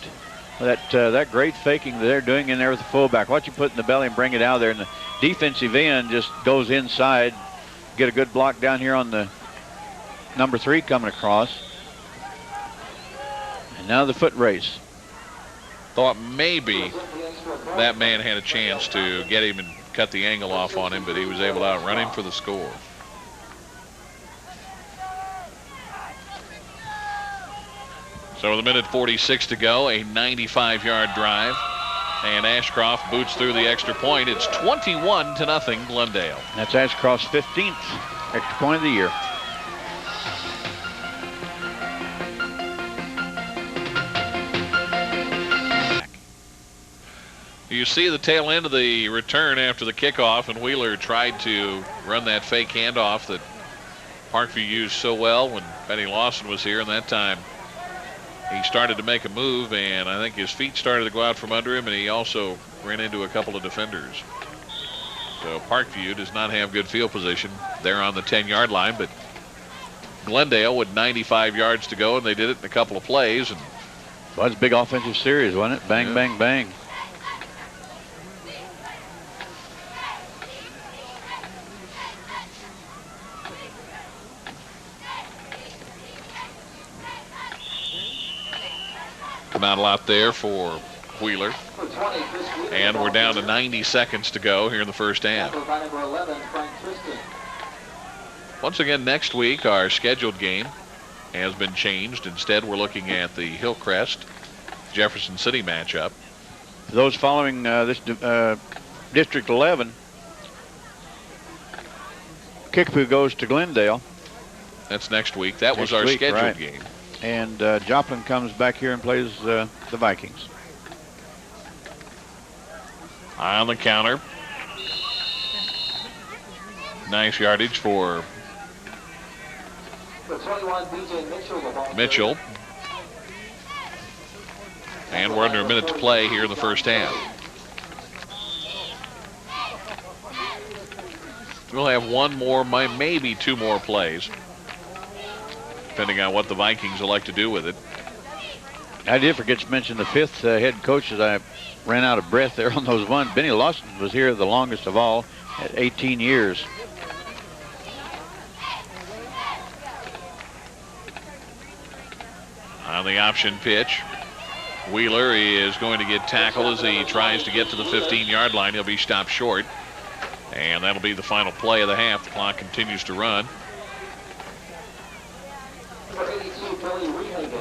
that great faking that they're doing in there with the fullback. Watch you put it in the belly and bring it out there, and the defensive end just goes inside. Get a good block down here on the number 3 coming across. And now the foot race. Thought maybe that man had a chance to get him and cut the angle off on him, but he was able to outrun him for the score. So with 1:46 to go, a 95-yard drive. And Ashcroft boots through the extra point. It's 21-0 Glendale. That's Ashcroft's 15th extra point of the year. You see the tail end of the return after the kickoff, and Wheeler tried to run that fake handoff that Parkview used so well when Benny Lawson was here, and that time he started to make a move, and I think his feet started to go out from under him, and he also ran into a couple of defenders. So Parkview does not have good field position. They're on the 10-yard line, but Glendale with 95 yards to go, and they did it in a couple of plays. And well, it's a big offensive series, wasn't it? Bang, yeah. Bang, bang. Not a lot there for Wheeler. And we're down to 90 seconds to go here in the first half. Once again, next week, our scheduled game has been changed. Instead, we're looking at the Hillcrest Jefferson City matchup. Those following this District 11, Kickapoo goes to Glendale. That's next week. That was our scheduled game. And Joplin comes back here and plays the Vikings. On the counter. Nice yardage for Mitchell. And we're under a minute to play here in the first half. We'll have one more, maybe two more plays, depending on what the Vikings will like to do with it. I did forget to mention the fifth head coach, as I ran out of breath there on those ones. Benny Lawson was here the longest of all at 18 years. On the option pitch, Wheeler is going to get tackled as he tries to get to the 15-yard line. He'll be stopped short. And that'll be the final play of the half. The clock continues to run.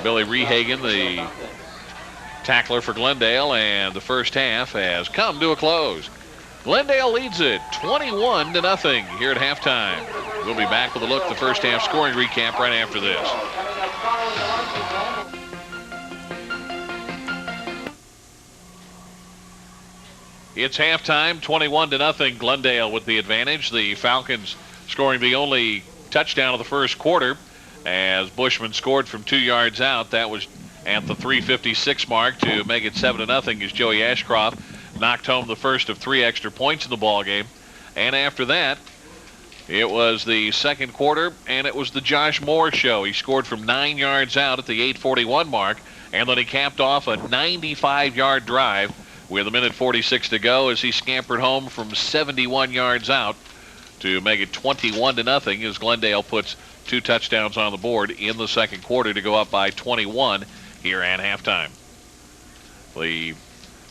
Billy Rehagen, the tackler for Glendale, and the first half has come to a close. Glendale leads it 21-0 here at halftime. We'll be back with a look at the first half scoring recap right after this. It's halftime, 21-0. Glendale with the advantage. The Falcons scoring the only touchdown of the first quarter as Bushman scored from 2 yards out. That was at the 3:56 mark to make it 7-0 as Joey Ashcroft knocked home the first of 3 extra points in the ball game. And after that, it was the second quarter, and it was the Josh Moore show. He scored from 9 yards out at the 8:41 mark, and then he capped off a 95-yard drive with a minute 46 to go as he scampered home from 71 yards out to make it 21-0 as Glendale puts 2 touchdowns on the board in the second quarter to go up by 21 here at halftime. The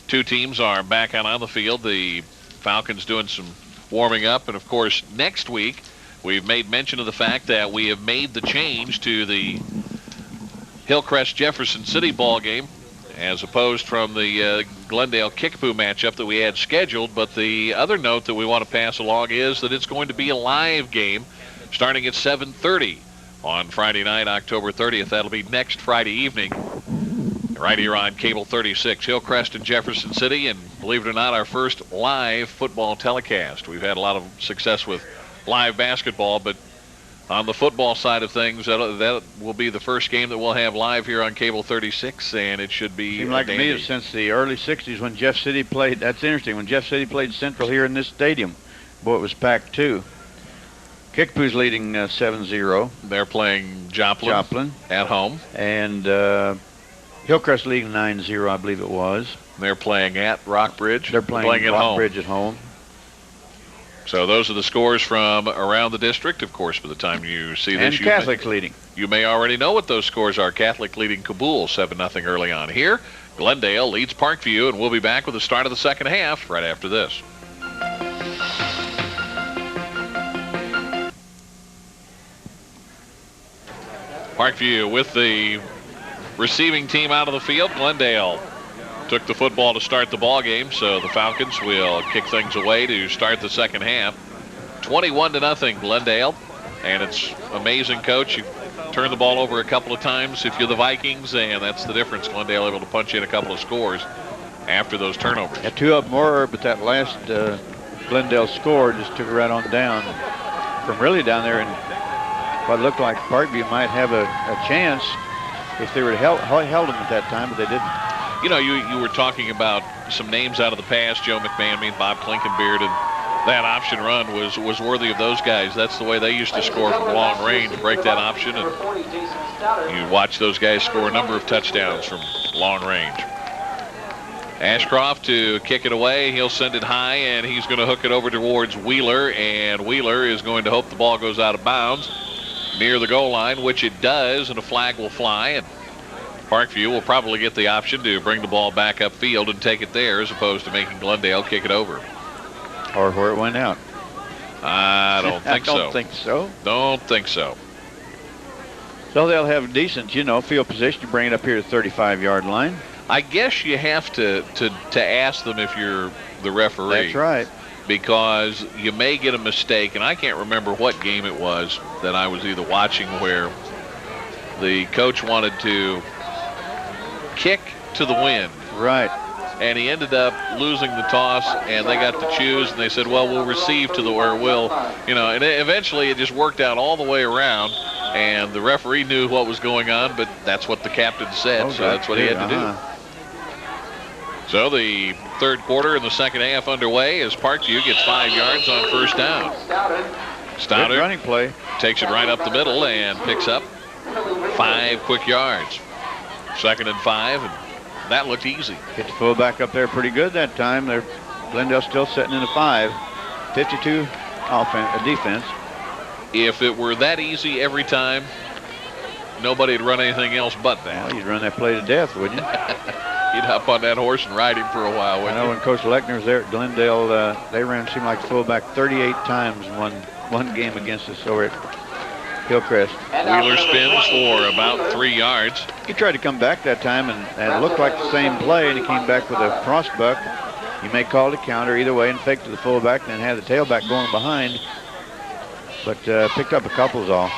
two teams are back out on the field. The Falcons doing some warming up, and of course next week we've made mention of the fact that we have made the change to the Hillcrest Jefferson City ball game as opposed from the Glendale Kickapoo matchup that we had scheduled. But the other note that we want to pass along is that it's going to be a live game starting at 7:30 on Friday night, October 30th. That'll be next Friday evening right here on Cable 36, Hillcrest and Jefferson City. And believe it or not, our first live football telecast. We've had a lot of success with live basketball, but on the football side of things, that will be the first game that we'll have live here on Cable 36, and it should be seemed like to me since the early 60s when Jeff City played. That's interesting. When Jeff City played Central here in this stadium, boy, it was packed too. Kickapoo's leading 7-0. They're playing Joplin at home. And Hillcrest leading 9-0, I believe it was. They're playing at Rockbridge. They're playing at Rockbridge at home. So those are the scores from around the district. Of course, by the time you see this, and Catholic leading. You may already know what those scores are. Catholic leading Kabul 7-0 early on here. Glendale leads Parkview, and we'll be back with the start of the second half right after this. Parkview with the receiving team out of the field. Glendale took the football to start the ball game, so the Falcons will kick things away to start the second half. 21-0 Glendale, and it's amazing, Coach. You turn the ball over a couple of times if you're the Vikings, and that's the difference. Glendale able to punch in a couple of scores after those turnovers. Yeah, 2 of them were, but that last Glendale score just took it right on down from really down there, and what looked like Parkview might have a chance if they were held them at that time, but they didn't. You know, you were talking about some names out of the past, Joe McMahon, Bob Klinkenbeard, and that option run was worthy of those guys. That's the way they used to score from long range, break that option, and you watch those guys score a number of touchdowns from long range. Ashcroft to kick it away. He'll send it high, and he's going to hook it over towards Wheeler, and Wheeler is going to hope the ball goes out of bounds near the goal line, which it does, and a flag will fly, and Parkview will probably get the option to bring the ball back upfield and take it there as opposed to making Glendale kick it over. Or where it went out. I don't think so. Don't think so. Don't think so. So they'll have decent, field position to bring it up here to the 35-yard line. I guess you have to ask them if you're the referee. That's right. Because you may get a mistake, and I can't remember what game it was that I was either watching where the coach wanted to kick to the wind. Right. And he ended up losing the toss, and they got to choose, and they said, well, we'll receive to the, or we'll, and eventually it just worked out all the way around, and the referee knew what was going on, but that's what the captain said, so that's what he had to do. So the third quarter and the second half underway as Parkview gets 5 yards on first down. Stoddard good running play. Takes it right up the middle and picks up 5 quick yards. 2nd and 5, and that looked easy. Get the fullback up there pretty good that time. Glendale still sitting in the 5. 52 defense. If it were that easy every time, nobody would run anything else but that. Well, you'd run that play to death, wouldn't you? You'd hop on that horse and ride him for a while, wouldn't you? I know when Coach Lechner was there at Glendale, they seemed like fullback 38 times in one game against us over at Hillcrest. Wheeler spins for about 3 yards. He tried to come back that time, and it looked like the same play, and he came back with a crossbuck. You may call it a counter either way and fake to the fullback and then have the tailback going behind. But picked up a couple is all.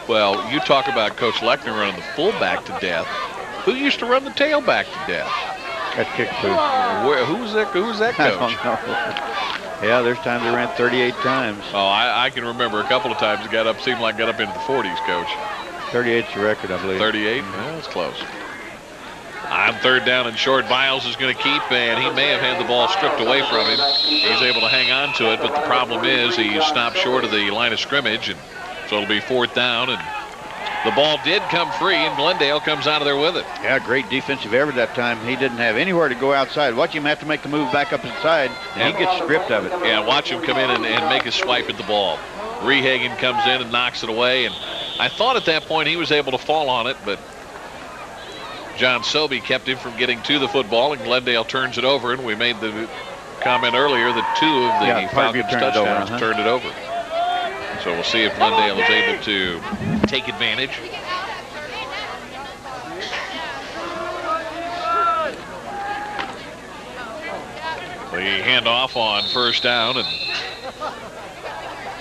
Well, you talk about Coach Lechner running the fullback to death. Who used to run the tailback to death? That's Kickapoo. Who was that coach? I don't know. Yeah, there's times they ran 38 times. Oh, I can remember a couple of times it seemed like got up into the 40s, Coach. 38's the record, I believe. 38? Well, that's close. On third down and short, Biles is going to keep, and he may have had the ball stripped away from him. He's able to hang on to it, but the problem is he stopped short of the line of scrimmage, and so it'll be 4th down, and the ball did come free, and Glendale comes out of there with it. Yeah, great defensive effort that time. He didn't have anywhere to go outside. Watch him have to make the move back up inside, and he gets stripped of it. Yeah, watch him come in and make a swipe at the ball. Rehagen comes in and knocks it away, and I thought at that point he was able to fall on it, but John Sobey kept him from getting to the football, and Glendale turns it over, and we made the comment earlier that 2 of the Falcons touchdowns turned it over. So we'll see if Glendale is able to take advantage. The handoff on first down, and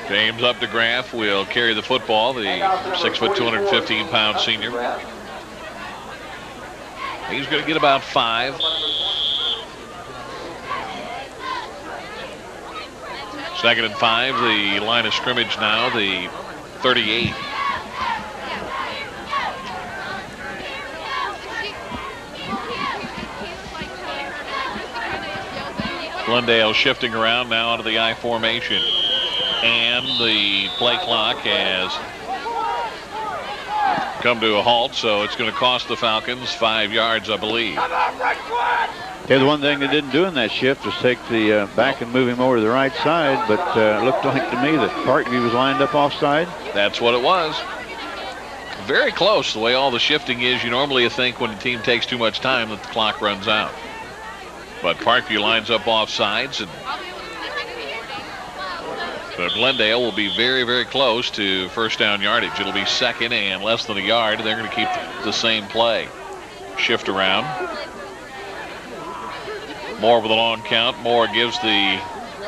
James Updegraff will carry the football, the 6', 215-pound senior. He's going to get about 5. Second and 5, the line of scrimmage now, the 38. Glendale shifting around now onto the I formation. And the play clock has come to a halt, so it's going to cost the Falcons 5 yards, I believe. Yeah, the one thing they didn't do in that shift was take the back and move him over to the right side, but it looked like to me that Parkview was lined up offside. That's what it was. Very close the way all the shifting is. You normally think when the team takes too much time that the clock runs out. But Parkview lines up offsides, and so Glendale will be very, very close to first down yardage. It'll be 2nd and less than a yard. They're going to keep the same play. Shift around. Moore with a long count. Moore gives the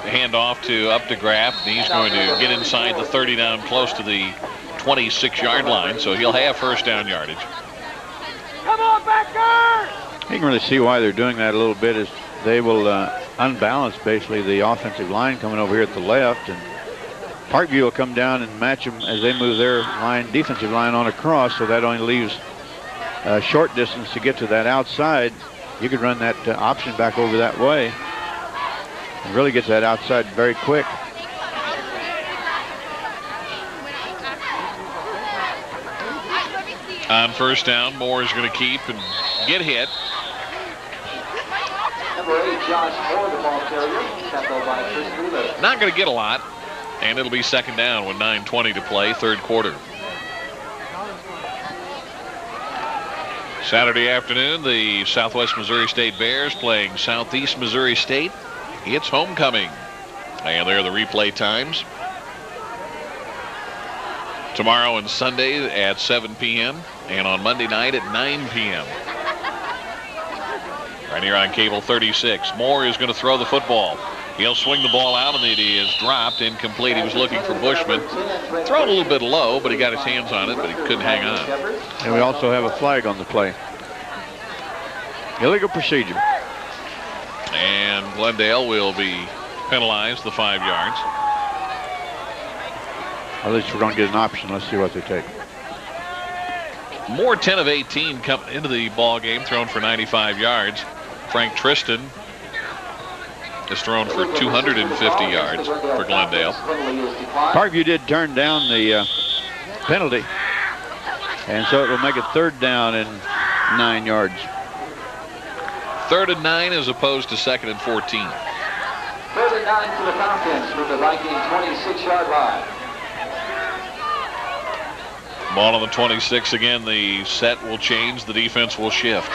handoff to Updegraff. He's going to get inside the 30 down close to the 26-yard line, so he'll have first down yardage. Come on, backer! You can really see why they're doing that a little bit is they will unbalance basically the offensive line coming over here at the left, and Parkview will come down and match them as they move their defensive line on across, so that only leaves a short distance to get to that outside. You could run that option back over that way and really get that outside very quick. On first down, Moore is going to keep and get hit. Number 8, Josh Moore, the ball carrier, tackled by Chris Wheeler. Not going to get a lot, and it'll be 2nd down with 9:20 to play, third quarter. Saturday afternoon, the Southwest Missouri State Bears playing Southeast Missouri State. It's homecoming. And there are the replay times. Tomorrow and Sunday at 7 p.m. and on Monday night at 9 p.m. Right here on Cable 36. Moore is going to throw the football. He'll swing the ball out, and it is dropped, incomplete. He was looking for Bushman. Thrown a little bit low, but he got his hands on it, but he couldn't hang on. And we also have a flag on the play. Illegal procedure. And Glendale will be penalized the 5 yards. At least we're going to get an option. Let's see what they take. Moore 10 of 18 coming into the ball game, thrown for 95 yards. Frank Tristan is thrown for 250 yards for Glendale. Parkview did turn down the penalty, and so it will make it 3rd down and 9 yards. 3rd and 9 as opposed to 2nd and 14. 3rd and 9 for the Falcons from the Viking 26-yard line. Ball on the 26 again. The set will change. The defense will shift.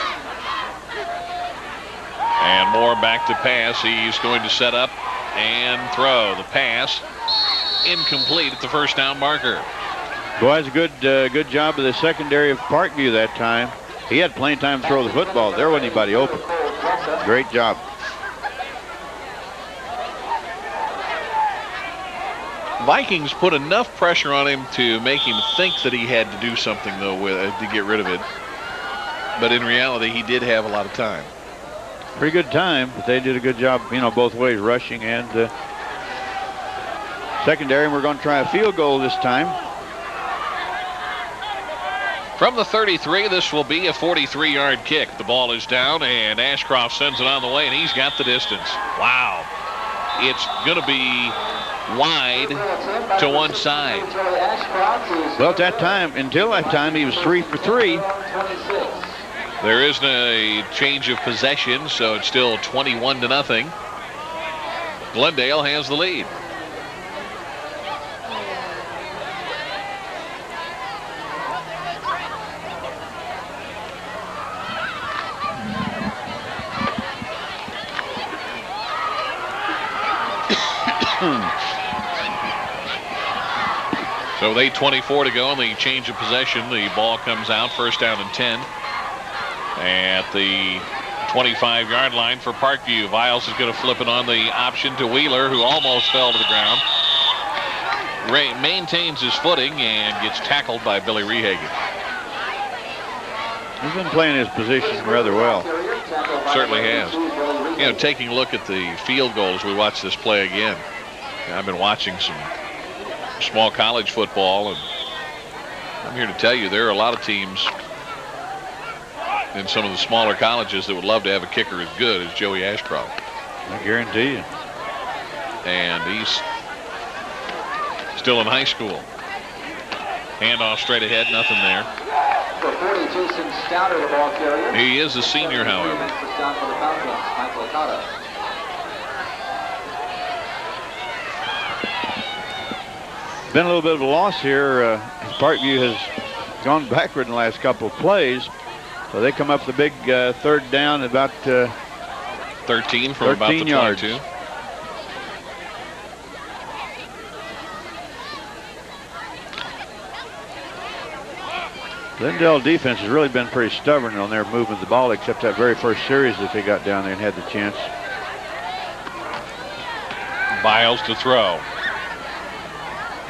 And Moore back to pass. He's going to set up and throw. The pass incomplete at the 1st down marker. Boy, it's a good job of the secondary of Parkview that time. He had plenty of time to throw the football. There wasn't anybody open. Great job. Vikings put enough pressure on him to make him think that he had to do something, though, with it, to get rid of it. But in reality, he did have a lot of time. Pretty good time, but they did a good job, both ways, rushing and secondary. And we're going to try a field goal this time. From the 33, this will be a 43-yard kick. The ball is down, and Ashcroft sends it on the way, and he's got the distance. Wow. It's going to be wide to one side. Well, at that time, until that time, he was 3 for 3. There isn't a change of possession, so it's still 21-0. Glendale has the lead. So with 8:24 to go and the change of possession, the ball comes out, 1st down and 10. At the 25-yard line for Parkview. Viles is going to flip it on the option to Wheeler, who almost fell to the ground. Ray maintains his footing and gets tackled by Billy Rehagen. He's been playing his position rather well. Certainly has. Taking a look at the field goals, we watch this play again. I've been watching some small college football, and I'm here to tell you there are a lot of teams in some of the smaller colleges that would love to have a kicker as good as Joey Ashcroft. I guarantee you. And he's still in high school. Handoff straight ahead, nothing there. He is a senior, however. Been a little bit of a loss here. Parkview has gone backward in the last couple of plays. So they come up the big 3rd down about 13 from about the 22. Yards. Glendale defense has really been pretty stubborn on their movement of the ball, except that very first series that they got down there and had the chance. Biles to throw.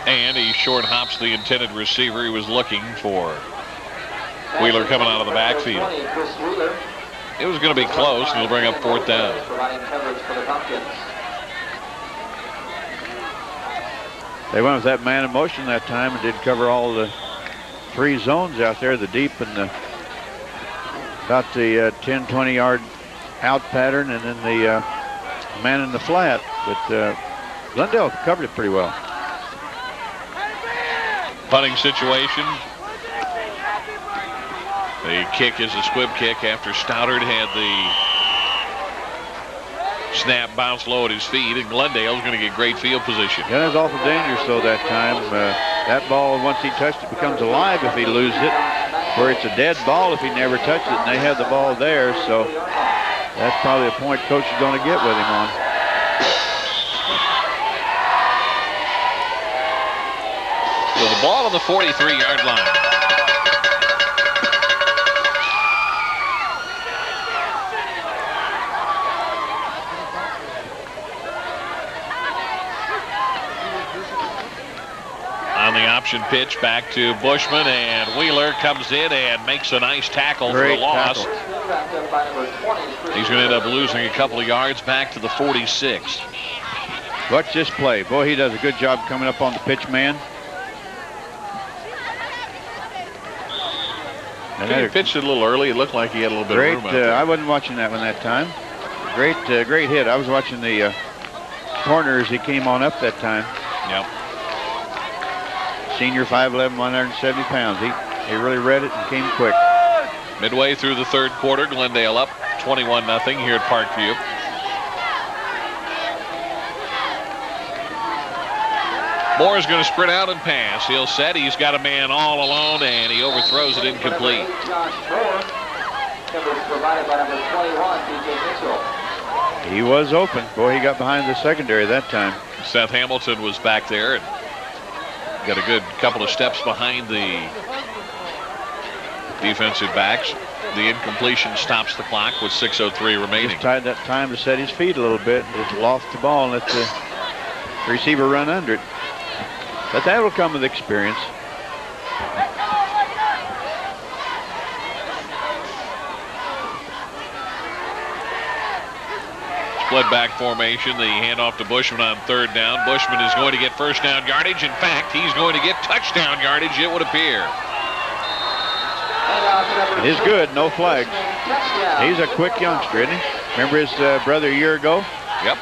And he short hops the intended receiver he was looking for. Wheeler coming out of the backfield. It was going to be close, and he'll bring up 4th down. They went with that man in motion that time and did cover all the 3 zones out there, the deep and about the 10, 20-yard out pattern, and then the man in the flat. But Glendale covered it pretty well. Punting situation. The kick is a squib kick after Stoddard had the snap bounce low at his feet, and Glendale's going to get great field position. Yeah, that's awful dangerous though that time. That ball, once he touched it, becomes alive if he loses it. where it's a dead ball if he never touched it, and they have the ball there, so that's probably a point coach is going to get with him on. So the ball on the 43-yard line. On the option pitch, back to Bushman, and Wheeler comes in and makes a nice tackle for a loss. He's going to end up losing a couple of yards back to the 46. Watch this play. Boy, he does a good job coming up on the pitch man. And he pitched it a little early. It looked like he had a little bit of room out there. I wasn't watching that one that time. Great hit. I was watching the corner as he came on up that time. Yep. Senior 5'11", 170 pounds. He really read it and came quick. Midway through the third quarter, Glendale up 21-0 here at Parkview. Moore is going to sprint out and pass. He'll set. He's got a man all alone, and he overthrows it incomplete. He was open. Boy, he got behind the secondary that time. Seth Hamilton was back there and got a good couple of steps behind the defensive backs. The incompletion stops the clock with 6:03 remaining. Just tried that time to set his feet a little bit. Just lost the ball and let the receiver run under it. But that will come with experience. Split back formation. The handoff to Bushman on third down. Bushman is going to get first down yardage. In fact, he's going to get touchdown yardage, it would appear. It is good. No flags. He's a quick youngster, isn't he? Remember his brother a year ago? Yep.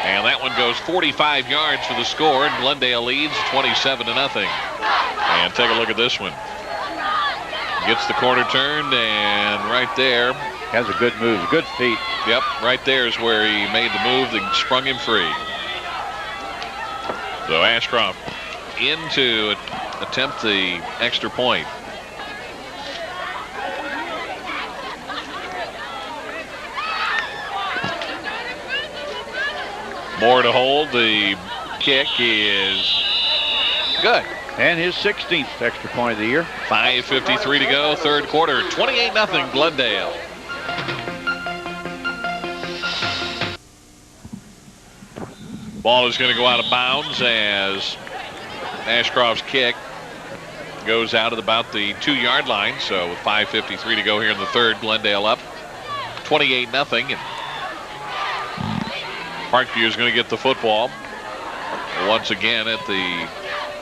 And that one goes 45 yards for the score, and Glendale leads 27-0. And take a look at this one. Gets the corner turned, and right there. Has a good move, good feet. Yep, right there is where he made the move that sprung him free. So Ashcroft in to attempt the extra point. Moore to hold. The kick is good. And his 16th extra point of the year. 5:53 to go, third quarter. 28-0 Glendale. Ball is going to go out of bounds as Ashcroft's kick goes out at about the 2-yard line. So with 5:53 to go here in the third, Glendale up 28-0. And Parkview is going to get the football once again at the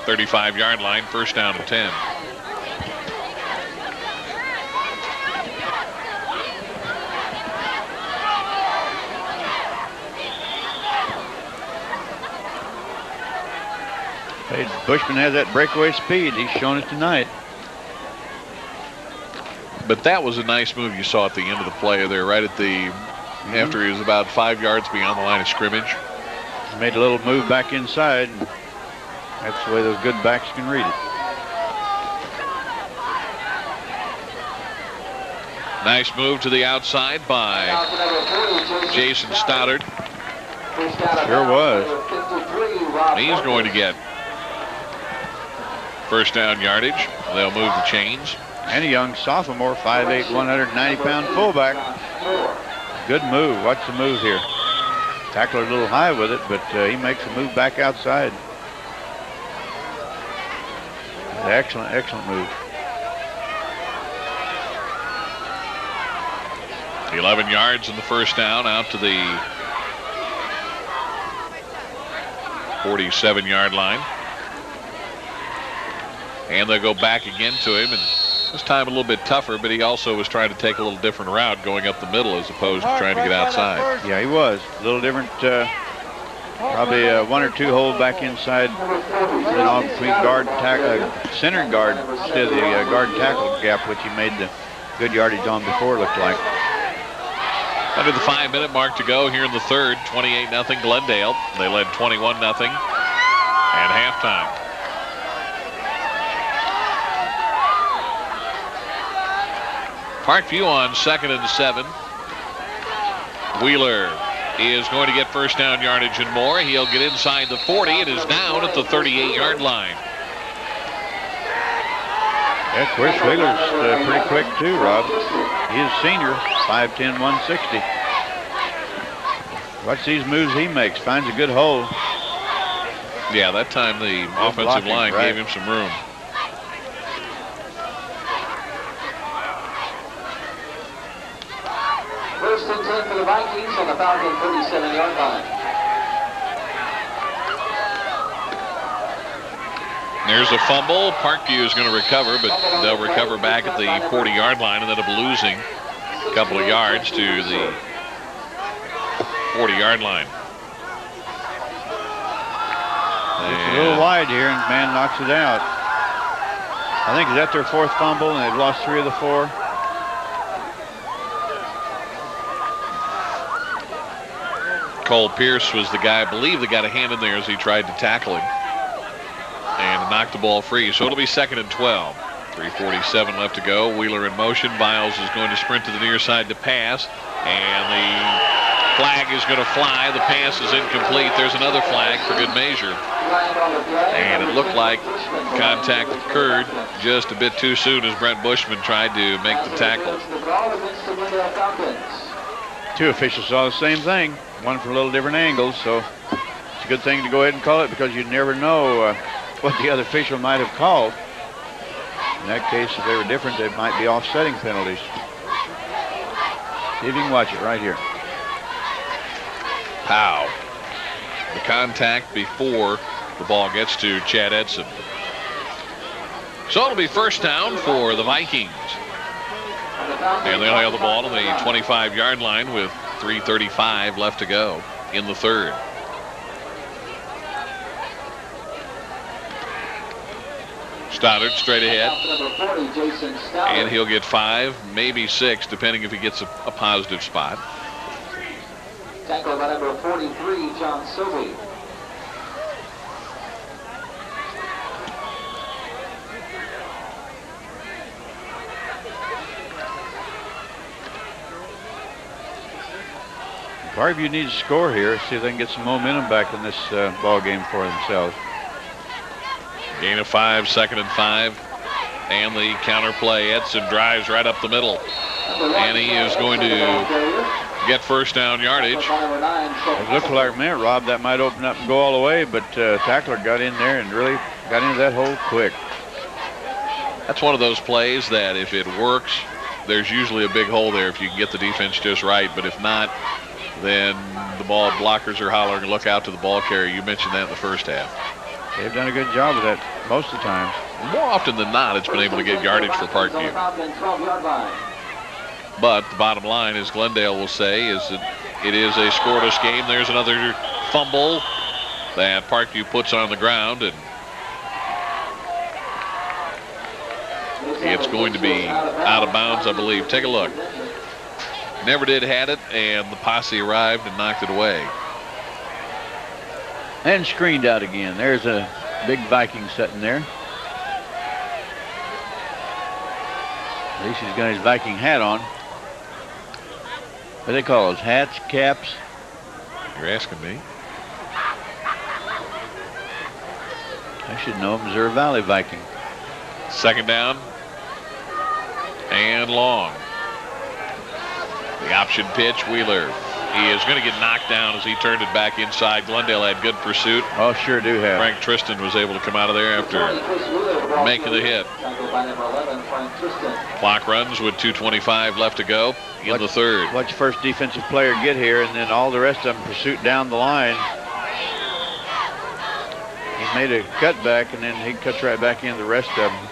35-yard line, first down and 10. Hey, Bushman has that breakaway speed. He's shown it tonight. But that was a nice move you saw at the end of the play there, right at the after he was about 5 yards beyond the line of scrimmage. He made a little move back inside. And that's the way those good backs can read it. Nice move to the outside by Jason Stoddard. Sure was. He's going to get first down yardage. They'll move the chains. And a young sophomore, 5'8", 190-pound fullback. Good move. Watch the move here. Tackler a little high with it, but he makes a move back outside. Excellent, excellent move. 11 yards in the first down out to the 47-yard line. And they'll go back again to him, and this time a little bit tougher, but he also was trying to take a little different route going up the middle as opposed to trying to get outside. Yeah, he was. A little different, probably one or two hold back inside, between guard and tackle, center and guard, instead of the guard and tackle gap, which he made the good yardage on before, looked like. Under the 5-minute mark to go here in the third, 28-0 Glendale. They led 21-0 at halftime. Parkview on 2nd and 7. Wheeler is going to get first down yardage and more. He'll get inside the 40. It is down at the 38-yard line. Yeah, of course, Wheeler's pretty quick too, Rob. He's a senior, 5'10", 160. Watch these moves he makes. Finds a good hole. Yeah, that time the offensive line gave him some room. First and 10 for the Vikings on the Falcon 37-yard line. There's a fumble. Parkview is going to recover, but they'll recover back at the 40-yard line and end up losing a couple of yards to the 40-yard line. It's a little wide here, and man knocks it out. I think is that their 4th fumble, and they've lost 3 of the 4. Cole Pierce was the guy, I believe, that got a hand in there as he tried to tackle him and knocked the ball free. So it'll be 2nd and 12. 3:47 left to go. Wheeler in motion. Biles is going to sprint to the near side to pass, and the flag is going to fly. The pass is incomplete. There's another flag for good measure. And it looked like contact occurred just a bit too soon as Brent Bushman tried to make the tackle. 2 officials saw the same thing, one from a little different angles, so it's a good thing to go ahead and call it because you never know what the other official might have called. In that case, if they were different, they might be offsetting penalties. See if you can watch it right here. Pow. The contact before the ball gets to Chad Edson. So it'll be first down for the Vikings. And they'll have the ball on the 25-yard line with 3:35 left to go in the 3rd. Stoddard straight ahead. And he'll get 5, maybe 6, depending if he gets a positive spot. Tackled by number 43, John Sobey. Parkview needs to score here, see if they can get some momentum back in this ball game for themselves. Gain of 5, 2nd and 5. And the counter play. Edson drives right up the middle. And he is going to get first down yardage. It looked like, man, Rob, that might open up and go all the way, but tackler got in there and really got into that hole quick. That's one of those plays that if it works, there's usually a big hole there if you can get the defense just right. But if not, then the ball blockers are hollering, look out to the ball carrier. You mentioned that in the first half. They've done a good job of that most of the time. More often than not, it's been able to get yardage for Parkview. But the bottom line, as Glendale will say, is that it is a scoreless game. There's another fumble that Parkview puts on the ground, and it's going to be out of bounds, I believe. Take a look. Never did had it, and the posse arrived and knocked it away. And screened out again. There's a big Viking sitting there. At least he's got his Viking hat on. What do they call those? Hats, caps? You're asking me? I should know. Missouri Valley Viking. 2nd down and long. The option pitch, Wheeler. He is going to get knocked down as he turned it back inside. Glendale had good pursuit. Oh, sure do have. Frank Tristan was able to come out of there after making the hit. Clock runs with 2:25 left to go in the 3rd. Watch first defensive player get here, and then all the rest of them pursuit down the line. He made a cutback, and then he cuts right back in the rest of them.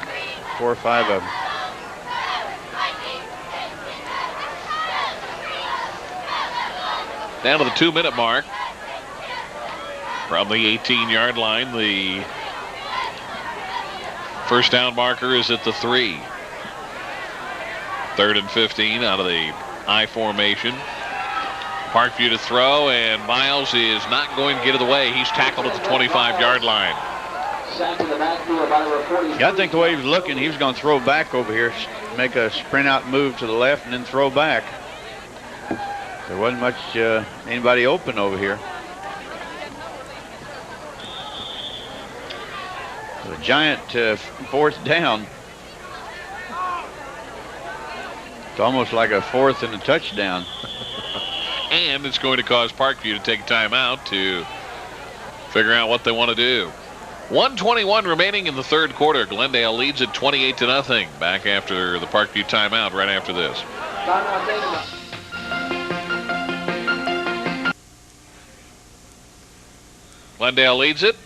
4 or 5 of them. Down to the 2-minute mark. From the 18-yard line, the first down marker is at the 3. 3rd and 15 out of the I formation. Parkview to throw, and Miles is not going to get it away. He's tackled at the 25-yard line. Yeah, I think the way he was looking, he was going to throw back over here, make a sprint out move to the left and then throw back. There wasn't much anybody open over here. A giant 4th down. It's almost like a 4th and a touchdown. And it's going to cause Parkview to take a timeout to figure out what they want to do. 1:21 remaining in the 3rd quarter. Glendale leads it 28-0. Back after the Parkview timeout right after this. Glendale leads it.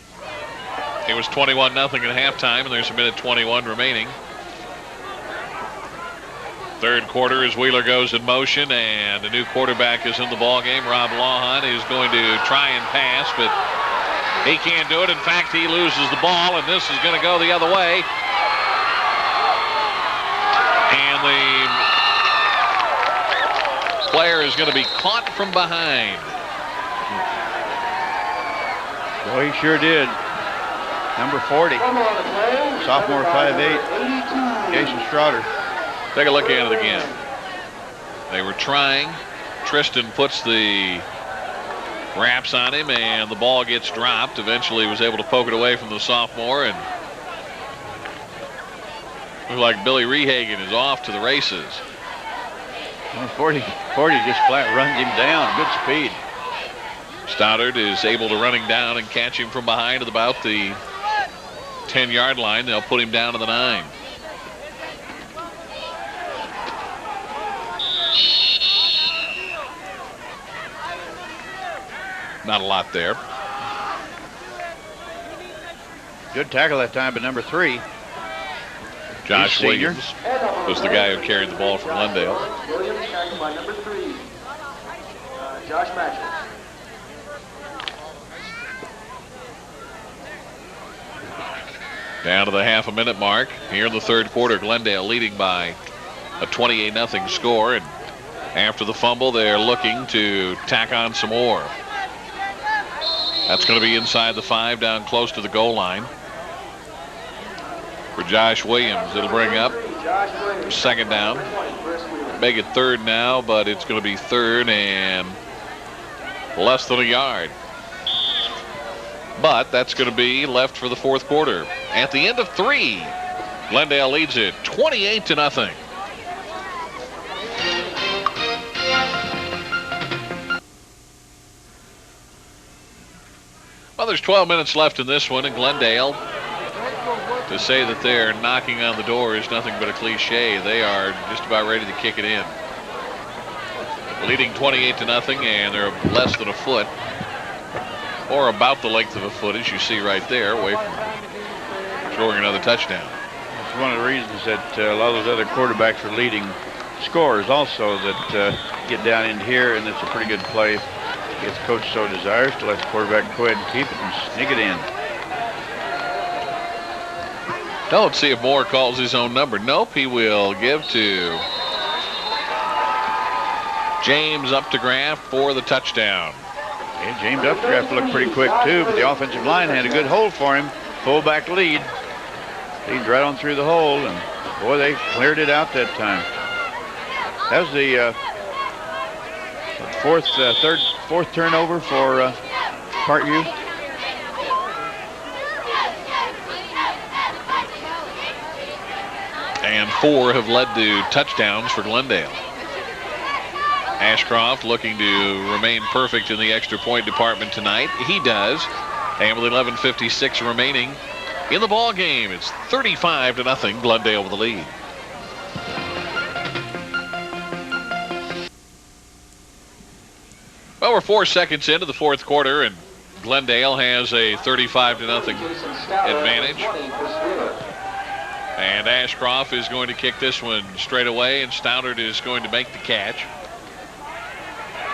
It was 21-0 at halftime, and there's a minute 21 remaining. 3rd quarter as Wheeler goes in motion, and the new quarterback is in the ball game. Rob Lawhon is going to try and pass, but he can't do it. In fact, he loses the ball, and this is going to go the other way. And the player is going to be caught from behind. Boy, he sure did. Number 40, sophomore 5'8", Jason Strouder. Take a look at it again. They were trying. Tristan puts the wraps on him, and the ball gets dropped. Eventually was able to poke it away from the sophomore, and looks like Billy Rehagen is off to the races. Well, 40 just flat runs him down. Good speed. Stoddard is able to run him down and catch him from behind at about the 10-yard line. They'll put him down to the 9. Not a lot there. Good tackle that time, but number 3. Josh Williams was the guy who carried the ball from Glendale. Williams tackled by number 3, Josh Matchell. Down to the half-a-minute mark here in the 3rd quarter. Glendale leading by a 28-0 score, and after the fumble, they're looking to tack on some more. That's going to be inside the 5, down close to the goal line. For Josh Williams, it'll bring up 2nd down. Make it 3rd now, but it's going to be 3rd and less than a yard. But that's going to be left for the 4th quarter. At the end of 3, Glendale leads it 28-0. Well, there's 12 minutes left in this one, and Glendale, to say that they're knocking on the door is nothing but a cliche. They are just about ready to kick it in. Leading 28-0, and they're less than a foot, or about the length of a foot, as you see right there, away from scoring another touchdown. That's one of the reasons that a lot of those other quarterbacks are leading scorers also, that get down into here, and it's a pretty good play. If the coach so desires to let the quarterback go ahead and keep it and sneak it in. Let's see if Moore calls his own number. Nope, he will give to James Updegraff for the touchdown. Yeah, James Updegraff looked pretty quick too, but the offensive line had a good hold for him. Fullback lead. Lead right on through the hole, and boy, they cleared it out that time. That was the fourth turnover for Parkview. And 4 have led to touchdowns for Glendale. Ashcroft looking to remain perfect in the extra point department tonight. He does. And with 11:56 remaining in the ball game, it's 35-0. Glendale with the lead. Well, we're 4 seconds into the 4th quarter, and Glendale has a 35-0 advantage. And Ashcroft is going to kick this one straight away, and Stoudard is going to make the catch.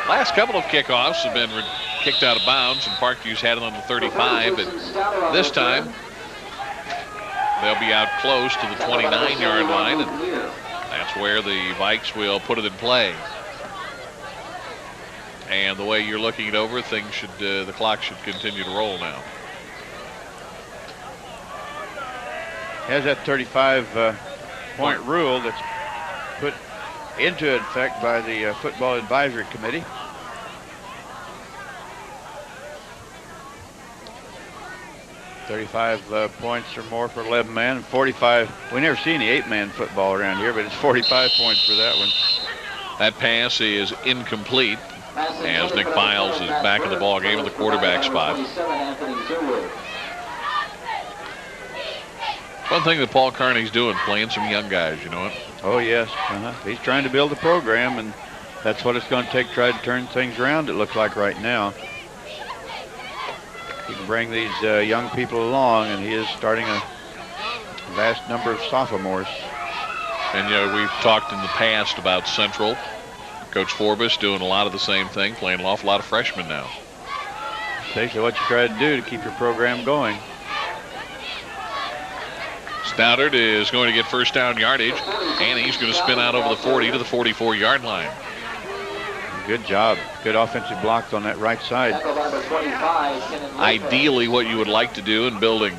Last couple of kickoffs have been kicked out of bounds, and Parkview's had it on the 35, but this time they'll be out close to the 29-yard line, and that's where the Vikes will put it in play. And the way you're looking it over, things should the clock should continue to roll now. Has that 35-point rule that's into effect by the Football Advisory Committee. $35 points or more for 11-man, and 45. We never see any 8-man football around here, but it's 45 points for that one. That pass is incomplete as Nick Files is back in the ball game at the quarterback spot. One thing that Paul Carney's doing, playing some young guys, you know it? Oh, yes. He's trying to build a program, and that's what it's going to take to try to turn things around, it looks like right now. He can bring these young people along, and he is starting a vast number of sophomores. And, you know, we've talked in the past about Central. Coach Forbes doing a lot of the same thing, playing an awful lot of freshmen now. Takes what you try to do to keep your program going. Stoddard is going to get first down yardage, and he's going to spin out over the 40 to the 44-yard line. Good job. Good offensive blocks on that right side. Ideally, what you would like to do in building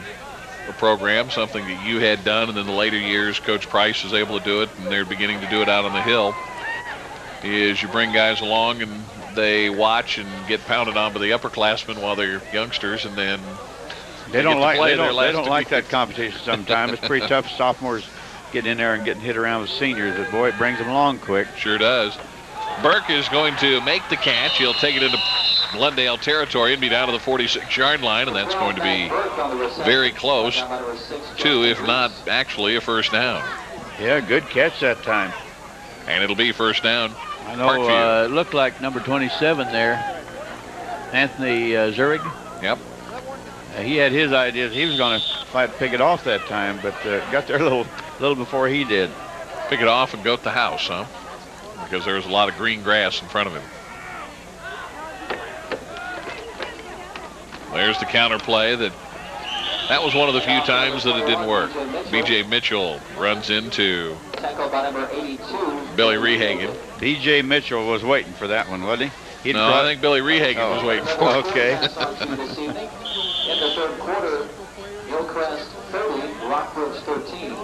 a program, something that you had done, and in the later years, Coach Price was able to do it, and they're beginning to do it out on the Hill, is you bring guys along and they watch and get pounded on by the upperclassmen while they're youngsters, and then they don't like that competition sometimes. It's pretty tough. Sophomores getting in there and getting hit around with seniors, but boy, it brings them along quick. Sure does. Burke is going to make the catch. He'll take it into Glendale territory and be down to the 46-yard line, and that's going to be very close to, if not actually, a first down. Yeah, good catch that time. And it'll be first down. I know, it looked like number 27 there, Anthony Zurich. Yep. He had his ideas. He was going to pick it off that time, but got there a little before he did. Pick it off and go to the house, huh? Because there was a lot of green grass in front of him. There's the counter play. That was one of the few times that it didn't work. B.J. Mitchell runs into Billy Rehagen. B.J. Mitchell was waiting for that one, wasn't he? I think Billy Rehagen was waiting for it. Okay. In the third quarter, Hillcrest 30, Rockbridge 13.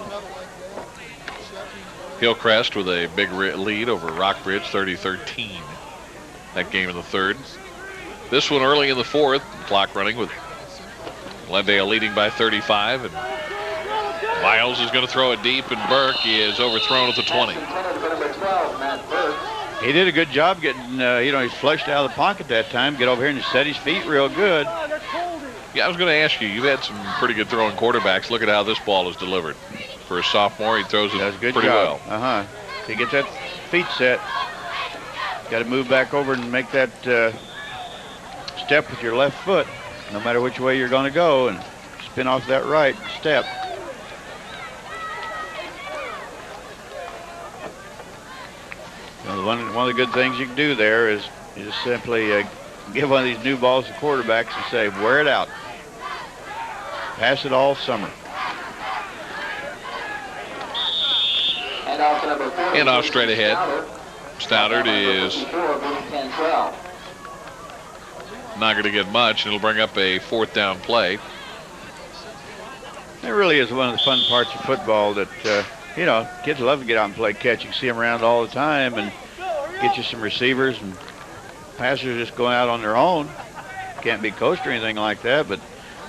Hillcrest with a big lead over Rockbridge, 30-13. That game in the third. This one early in the fourth, clock running with Glendale leading by 35, and Miles is going to throw it deep, and Burke is overthrown at the 20. He did a good job getting, he's flushed out of the pocket that time. Get over here and set his feet real good. Yeah, I was going to ask you, you've had some pretty good throwing quarterbacks. Look at how this ball is delivered. For a sophomore, he throws it pretty well. He gets that feet set. Got to move back over and make that step with your left foot, no matter which way you're going to go, and spin off that right step. One of the good things you can do there is you just simply give one of these new balls to quarterbacks and say, wear it out. Pass it all summer. And off straight ahead. Stoddard is not going to get much, and it'll bring up a fourth down play. It really is one of the fun parts of football that, kids love to get out and play catch. You can see them around all the time and get you some receivers, and passers just go out on their own. Can't be coached or anything like that, but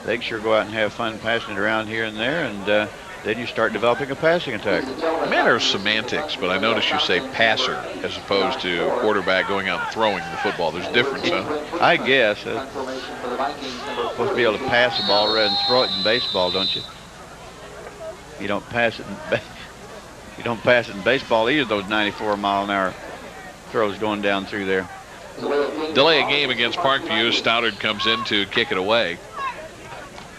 they can sure go out and have fun passing it around here and there, and then you start developing a passing attack. Matter of semantics, but I notice you say passer as opposed to quarterback going out and throwing the football. There's a difference, huh? I guess. You're supposed to be able to pass the ball rather than throw it in baseball, don't you? You don't pass it in baseball either, those 94-mile-an-hour throws going down through there. Delay a game against Parkview. Stoddard comes in to kick it away.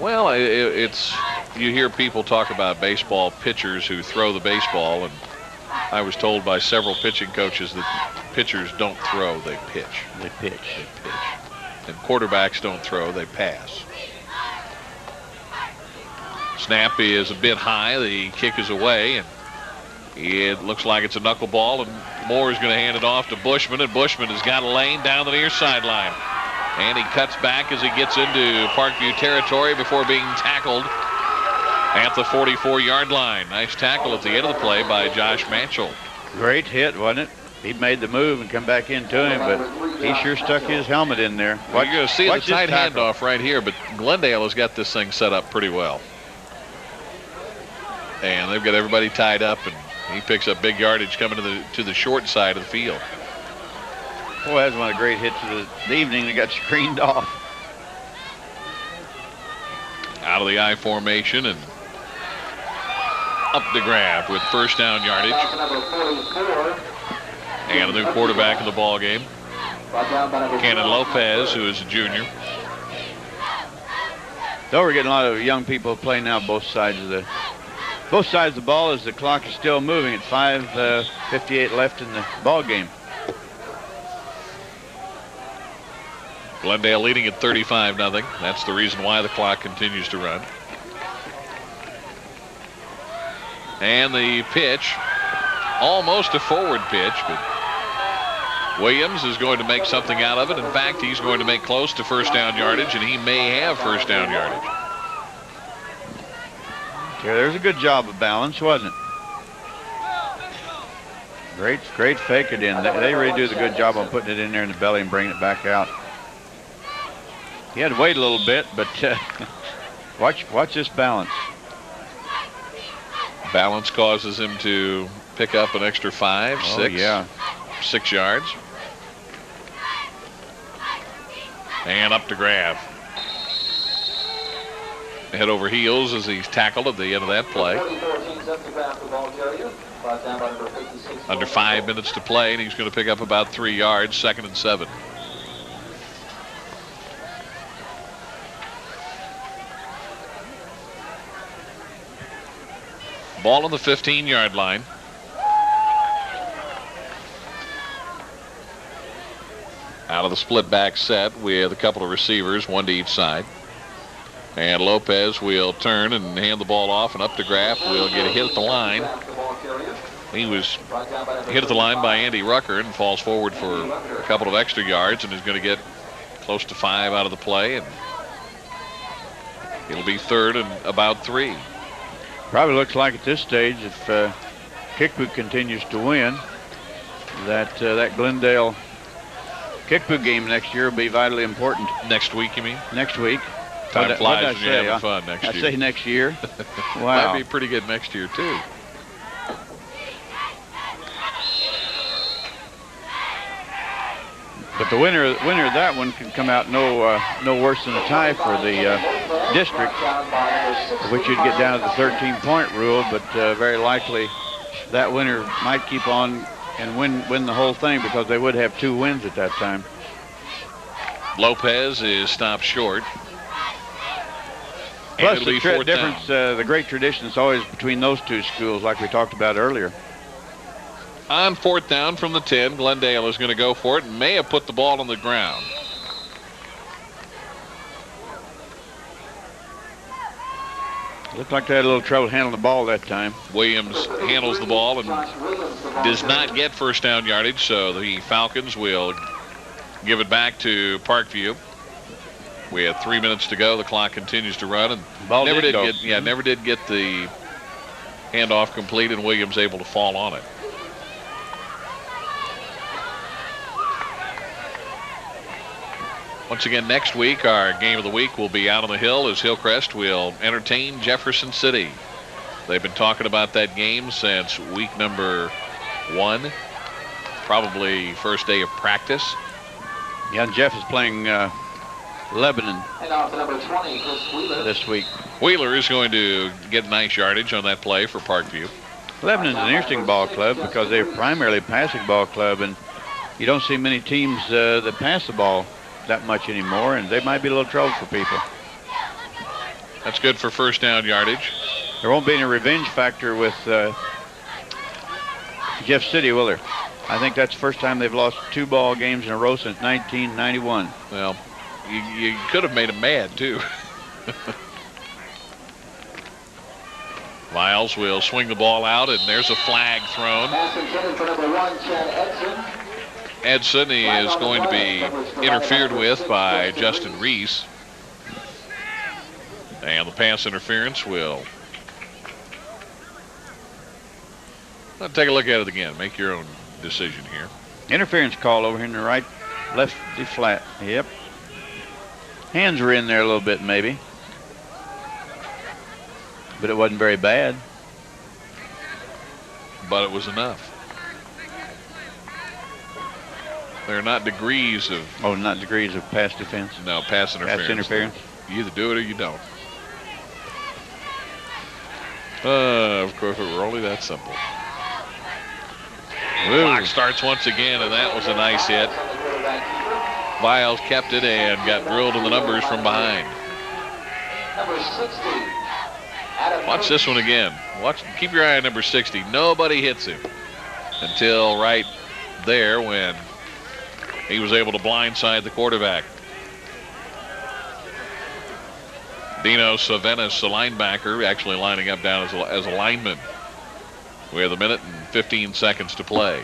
Well, it's you hear people talk about baseball pitchers who throw the baseball, and I was told by several pitching coaches that pitchers don't throw, they pitch. They pitch. And quarterbacks don't throw, they pass. Snap is a bit high. The kick is away, and it looks like it's a knuckleball, and Moore is going to hand it off to Bushman, and Bushman has got a lane down the near sideline. And he cuts back as he gets into Parkview territory before being tackled at the 44-yard line. Nice tackle at the end of the play by Josh Manchell. Great hit, wasn't it? He made the move and come back into him, but he sure stuck his helmet in there. You're going to see the tight handoff right here, but Glendale has got this thing set up pretty well. And they've got everybody tied up, and he picks up big yardage coming to the short side of the field. Boy, that's one of the great hits of the evening that got screened off. Out of the I formation and up the grab with first down yardage. And a new quarterback in the ball game, Cannon Lopez, who is a junior. So we're getting a lot of young people playing now both sides of the ball as the clock is still moving at 5:58 left in the ball game. Glendale leading at 35-0. That's the reason why the clock continues to run. And the pitch, almost a forward pitch, but Williams is going to make something out of it. In fact, he's going to make close to first down yardage, and he may have first down yardage. Yeah, there's a good job of balance, wasn't it? Great fake it in. They really do the good job on putting it in there in the belly and bringing it back out. He had to wait a little bit, but watch this balance. Balance causes him to pick up an extra 6 yards. And up to grab. Head over heels as he's tackled at the end of that play. Under 5 minutes to play, and he's going to pick up about 3 yards, 2nd and 7. Ball on the 15-yard line. Out of the split back set with a couple of receivers, one to each side. And Lopez will turn and hand the ball off, and up to Graff will get a hit at the line. He was hit at the line by Andy Rucker and falls forward for a couple of extra yards and is going to get close to 5 out of the play. And it'll be 3rd and about 3. Probably looks like at this stage, if Kickapoo continues to win, that Glendale Kickapoo game next year will be vitally important. Next week, you mean? Next week. Time flies when you're having fun next year. I say next year. Wow. Might be pretty good next year, too. But the winner of that one can come out no worse than a tie for the district, which you'd get down to the 13-point rule. But very likely that winner might keep on and win the whole thing, because they would have 2 wins at that time. Lopez is stopped short. Plus the great tradition is always between those two schools, like we talked about earlier. On 4th down from the 10, Glendale is going to go for it and may have put the ball on the ground. Looked like they had a little trouble handling the ball that time. Williams handles the ball and does not get first down yardage, so the Falcons will give it back to Parkview. We have 3 minutes to go. The clock continues to run, and never did get the handoff complete, and Williams able to fall on it. Once again, next week, our game of the week will be out on the hill as Hillcrest will entertain Jefferson City. They've been talking about that game since week number 1, probably first day of practice. Yeah, and Jeff is playing Lebanon this week. Wheeler is going to get nice yardage on that play for Parkview. Lebanon's an interesting ball club because they're primarily a passing ball club, and you don't see many teams that pass the ball that much anymore, and they might be a little trouble for people. That's good for first down yardage. There won't be any revenge factor with Jeff City, will there? I think that's the first time they've lost 2 ball games in a row since 1991. Well, you could have made them mad, too. Miles will swing the ball out, and there's a flag thrown. Edson is going to be interfered with by Justin Reese. And the pass interference will Well, take a look at it again. Make your own decision here. Interference call over here in the right, lefty flat. Yep. Hands were in there a little bit maybe. But it wasn't very bad. But it was enough. They're not degrees of... Oh, not degrees of pass defense? No, pass interference. Pass interference. You either do it or you don't. Of course, if it were only that simple. Clock starts once again, and that was a nice hit. Viles kept it and got drilled in the numbers from behind. Number 60. Watch this one again. Keep your eye on number 60. Nobody hits him until right there when he was able to blindside the quarterback. Dino Savenis, the linebacker, actually lining up down as a lineman with 1 minute and 15 seconds to play.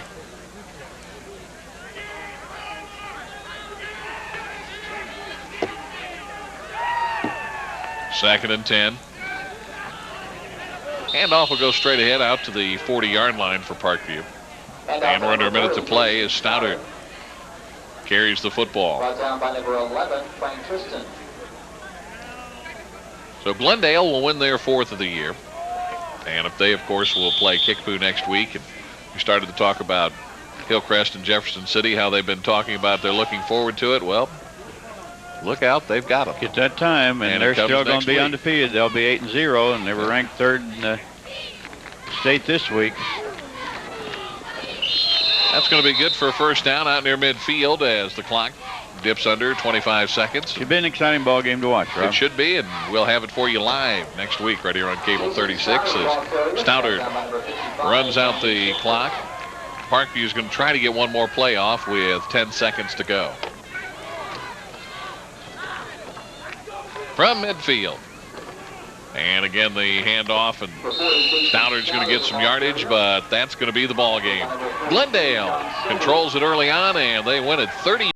Second and 10. Handoff will go straight ahead out to the 40-yard line for Parkview. And we're under 1 minute to play as Stoddard carries the football. Brought down by number 11, Frank Tristan. So Glendale will win their 4th of the year. And if they, of course, will play Kickapoo next week. And we started to talk about Hillcrest and Jefferson City, how they've been talking about they're looking forward to it. Well, look out, they've got them. Get that time, and they're still going to be undefeated. They'll be 8-0, and they were ranked 3rd in the state this week. That's going to be good for a first down out near midfield as the clock dips under 25 seconds. Should be an exciting ball game to watch, Rob. It should be, and we'll have it for you live next week right here on Cable 36 as Stoddard runs out the clock. Parkview is going to try to get one more play off with 10 seconds to go. From midfield. And again, the handoff, and Stoddard's going to get some yardage, but that's going to be the ball game. Glendale controls it early on, and they win it 30.